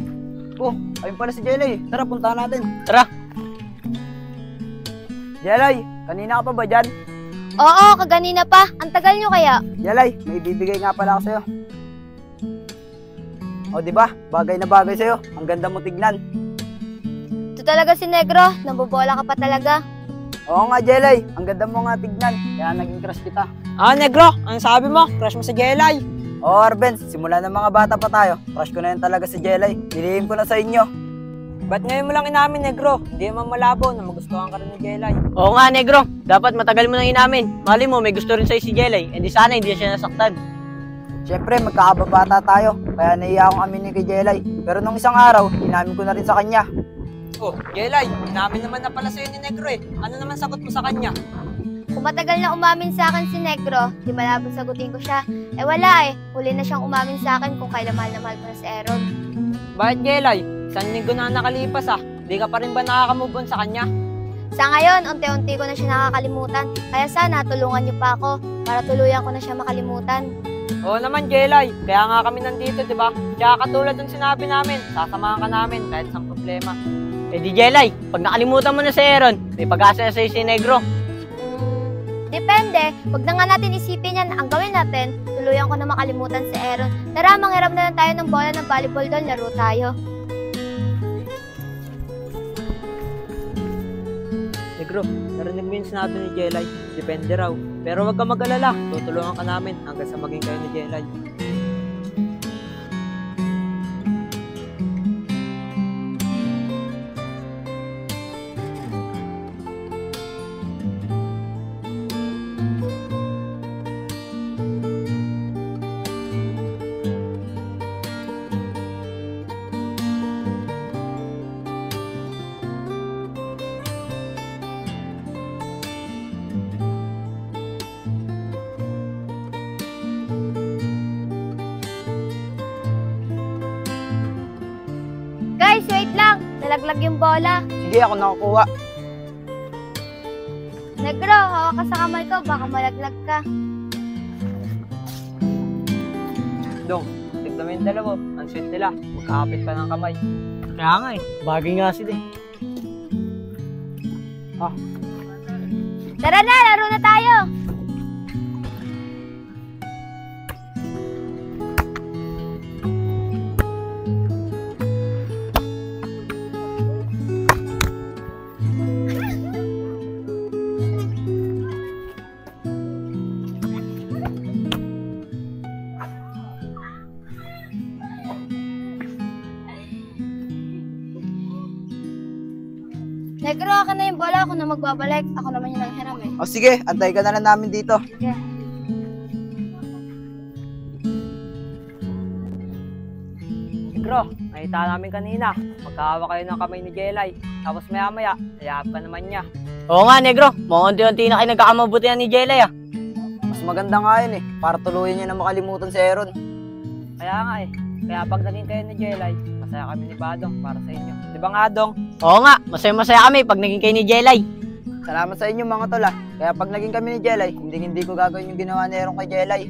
Oh, ayun pala si Jelay. Tara, puntahan natin. Tara. Jelay, kanina ka pa ba dyan? Oo, kaganina pa. Ang tagal nyo kaya? Jelay, may bibigay nga pala ako sa'yo. O, di ba? Bagay na bagay sa'yo. Ang ganda mo tignan. Ito talaga si Negro. Nabobola ka pa talaga. Oo nga, Jelay. Ang ganda mo nga tignan. Kaya naging crush kita. Negro, ang sabi mo? Crush mo si Jelay. Oo, Arbenz. Simula ng mga bata pa tayo. Crush ko na yun talaga si Jelay. Nilihim ko na sa inyo. Ba't ngayon mo lang inamin, Negro? Hindi naman malabo na magustuhan ka rin ni Jelay. Oo nga, Negro. Dapat matagal mo nang inamin. Mali mo, may gusto rin sa'yo si Jelay. Hindi sana hindi siya nasaktan. Siyempre, magkakababata tayo. Kaya naiya akong aminin kay Jelay. Pero nung isang araw, inamin ko na rin sa kanya. Oh, Jelay, inamin naman na pala sa'yo ni Negro eh. Ano naman sagot mo sa kanya? Kung matagal na umamin sa akin si Negro, di malabong sagutin ko siya. Eh wala eh. Huli na siyang umamin sa akin kung kailan mahal na mahal ko na si Aaron. Bakit, Jelay? Isang linggo na nakalipas Di ka pa rin ba nakaka-move on sa kanya? Sa ngayon, unti-unti ko na siya nakakalimutan. Kaya sana tulungan niyo pa ako para tuluyan ko na siya makalimutan. Oo naman, Jelay. Kaya nga kami nandito, di ba? Tsaka katulad ng sinabi namin, sasamahan ka namin kahit isang problema. Eh di Jelay, pag nakalimutan mo na si Aaron, may pag-asa na sa'yo si Negro. Depende. Huwag na nga natin isipin yan. Ang gawin natin, tuluyan ko na makalimutan si Aaron. Tara, manghiram na lang tayo ng bola ng volleyball doon. Laro tayo. Negro, narinig mo yung sinabi ni Jelay. Depende raw. Pero huwag ka mag-alala. Tutulungan ka namin hanggang sa maging kayo ni Jelay. Guys, wait lang. Nalaglag yung bola. Sige, ako nakakuha. Negro, hawak ka sa kamay ko. Baka malaglag ka. Dong, tignan mo yung dalawa. Ang sweet nila. Magkakapit pa ng kamay. Kaya nga bagay nga sila Tara na, laro na tayo. Negro, akin na yung bola. Ako na magbabalik. Ako naman yung nanghiram eh. O sige, antay ka na lang namin dito. Sige. Negro, nakita namin kanina. Magkahawa kayo ng kamay ni Jelay. Tapos maya-maya, nayahap ka naman niya. Oo nga, Negro. Mukhang unti-unti na kayo nagkakamabutihan ni Jelay ah. Mas maganda nga yun eh, para tuluyan niya na makalimutan si Aaron. Kaya nga eh. Kaya pag naging kayo ni Jelay, masaya kami ni Badong para sa inyo. Di ba nga, Dong? Oo nga, masaya-masaya kami pag naging kayo ni Jelay. Salamat sa inyo mga tol ah. Kaya pag naging kami ni Jelay, hindi ko gagawin yung ginawa ni Aaron kay Jelay.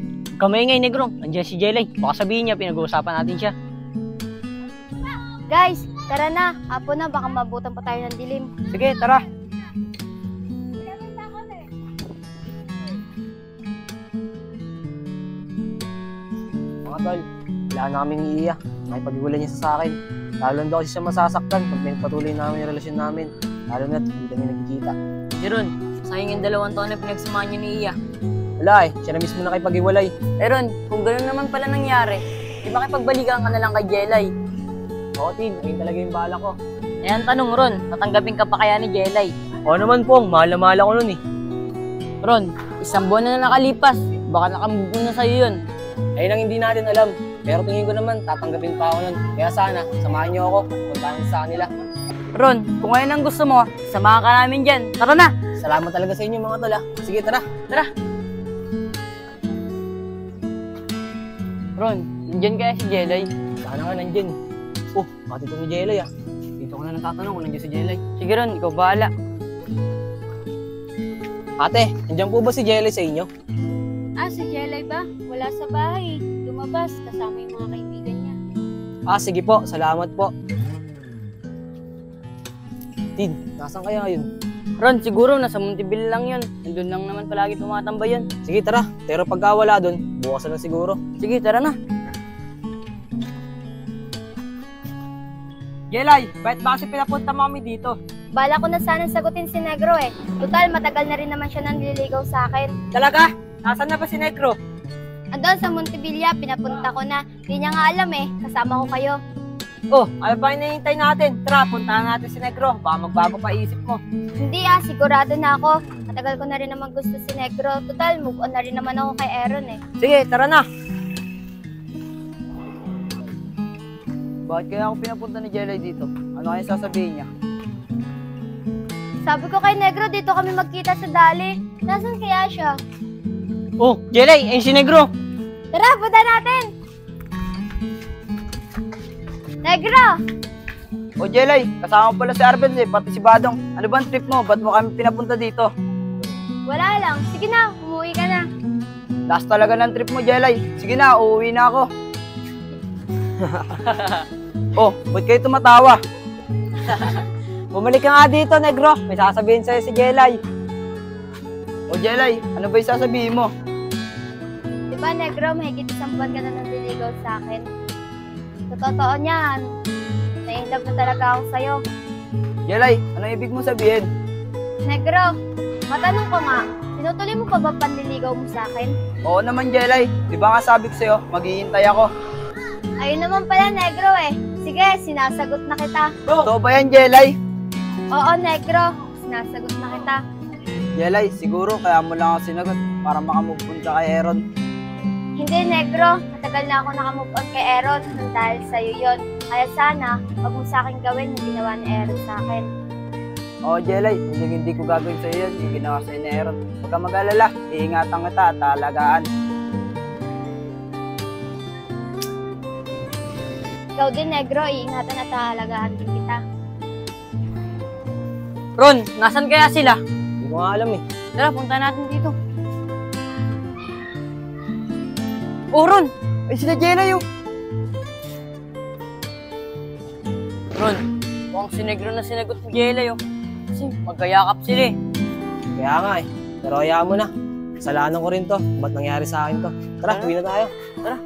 Kamay ngay, Negro. Andiyan si Jelay. Baka sabihin niya, pinag-uusapan natin siya. Guys, tara na. Hapon na, baka mabutan pa tayo ng dilim. Sige, tara. Mga tol, wala na kaming iiyak. Nakipag-iwala niya sa akin. Lalo na daw kasi siya masasaktan pag pinagpatuloy namin yung relasyon namin. Lalo na't hindi kami nagkikita. Ron, sayang yung 2 taon na pinagsamahan niyo ni Iya. Wala eh, siya na mismo nakipag-iwalay. Ron, kung gano'n naman pala nangyari, di ba kipagbalikan ka na lang kay Jelay? Oo, Tin, ayun talaga yung bala ko. Ayan tanong, Ron, tatanggapin ka pa kaya ni Jelay? Oo naman pong, mahal na mahal ako nun eh. Ron, 1 buwan na nakalipas. Baka nakamove na sa'yo yun. Ayun ang hindi natin alam. Pero tingin ko naman, tatanggapin pa ako nun. Kaya sana, samahan niyo ako, puntahan sa kanila. Ron, kung ngayon ang gusto mo, samahan ka namin dyan. Tara na! Salamat talaga sa inyo mga tol ah. Sige, tara. Tara! Ron, nandyan kaya si Jelay? Sana nga nandyan. Oh, pati ito ni Jelay ah. Dito ko na natatanong kung nandiyan si Jelay. Sige Ron, ikaw bahala. Ate, nandiyan po ba si Jelay sa inyo? Ah, si Jelay ba? Wala sa bahay. Lumabas, kasama yung mga kaibigan niya. Ah, sige po. Salamat po. Tin, nasan kaya yun? Ron, siguro nasa Montebello lang yun. Nandun lang naman palagi tumatambay yun. Sige, tara. Pero pagka wala dun, bukas na lang siguro. Sige, tara na. Jelay, bakit ba kasi pinapunta mo kami dito? Bala ko na sana sagutin si Negro eh. Total, matagal na rin naman siya nanliligaw sa akin. Talaga? Nasaan na ba si Negro? Andun sa Montevilla, pinapunta ko na. Hindi niya nga alam eh, kasama ko kayo. Oh, ano ba hinihintay natin? Tara, puntahan natin si Negro. Baka magbago pa isip mo. Hindi sigurado na ako. Matagal ko na rin naman gusto si Negro. Total, move on na rin naman ako kay Aaron eh. Sige, tara na. Bakit kaya ako pinapunta ni Jelay dito? Ano kaya sasabihin niya? Sabi ko kay Negro, dito kami magkita sa Dali. Nasaan kaya siya? Oh, Jelay, ayun si Negro. Tara, punta natin! Negro! O Jelay, kasama mo pala si Arben eh, pati si Badong. Ano ba ang trip mo? Ba't mo kami pinapunta dito? Wala lang. Sige na, umuwi ka na. Last talaga ng trip mo, Jelay. Sige na, uuwi na ako. Oh, ba't kayo tumatawa? Bumalik ka nga dito, Negro. May sasabihin sa'yo si Jelay. O Jelay, ano ba yung sasabihin mo? Diba, Negro, mahigit 1 buwan ka na nanliligaw sa akin. Sa totoo niyan, na-inlove na talaga ako sa'yo. Jelay, ano ibig mo sabihin? Negro, matanong ko nga, tinutuloy mo pa ba panliligaw mo sa akin? Oo naman, Jelay. Di ba nga sabi ko sa'yo, maghihintay ako. Ayun naman pala, Negro eh. Sige, sinasagot na kita. Totoo ba yan, Jelay? Oo, Negro, sinasagot na kita. Jelay, siguro kaya mo lang ako sinagot para makamove on ka kay Aaron. Hindi, Negro. Matagal na ako nakamove on kay Aaron dahil sa'yo yun. Kaya sana, wag mo sa akin gawin yung ginawa ni Aaron sa akin. Oo, Jelay, hindi ko gagawin sa'yo yun, yung ginawa sa'yo ni Aaron. Huwag ka mag-alala, iingatan kita at talagaan. Ikaw din, Negro, iingatan at hahalagaan din kita. Ron, nasan kaya sila? Hindi ko nga alam eh. Tara, punta natin dito. Oh, Ron! Ay, sila Jelay, oh. Ron, mukhang si Negro na sinagot ni Jelay, oh. Kasi magkayakap sila eh. Kaya nga eh. Pero hayaan mo na. Kasalanan ko rin to. Ba't nangyari sa akin to? Tara, uwi na tayo. Tara.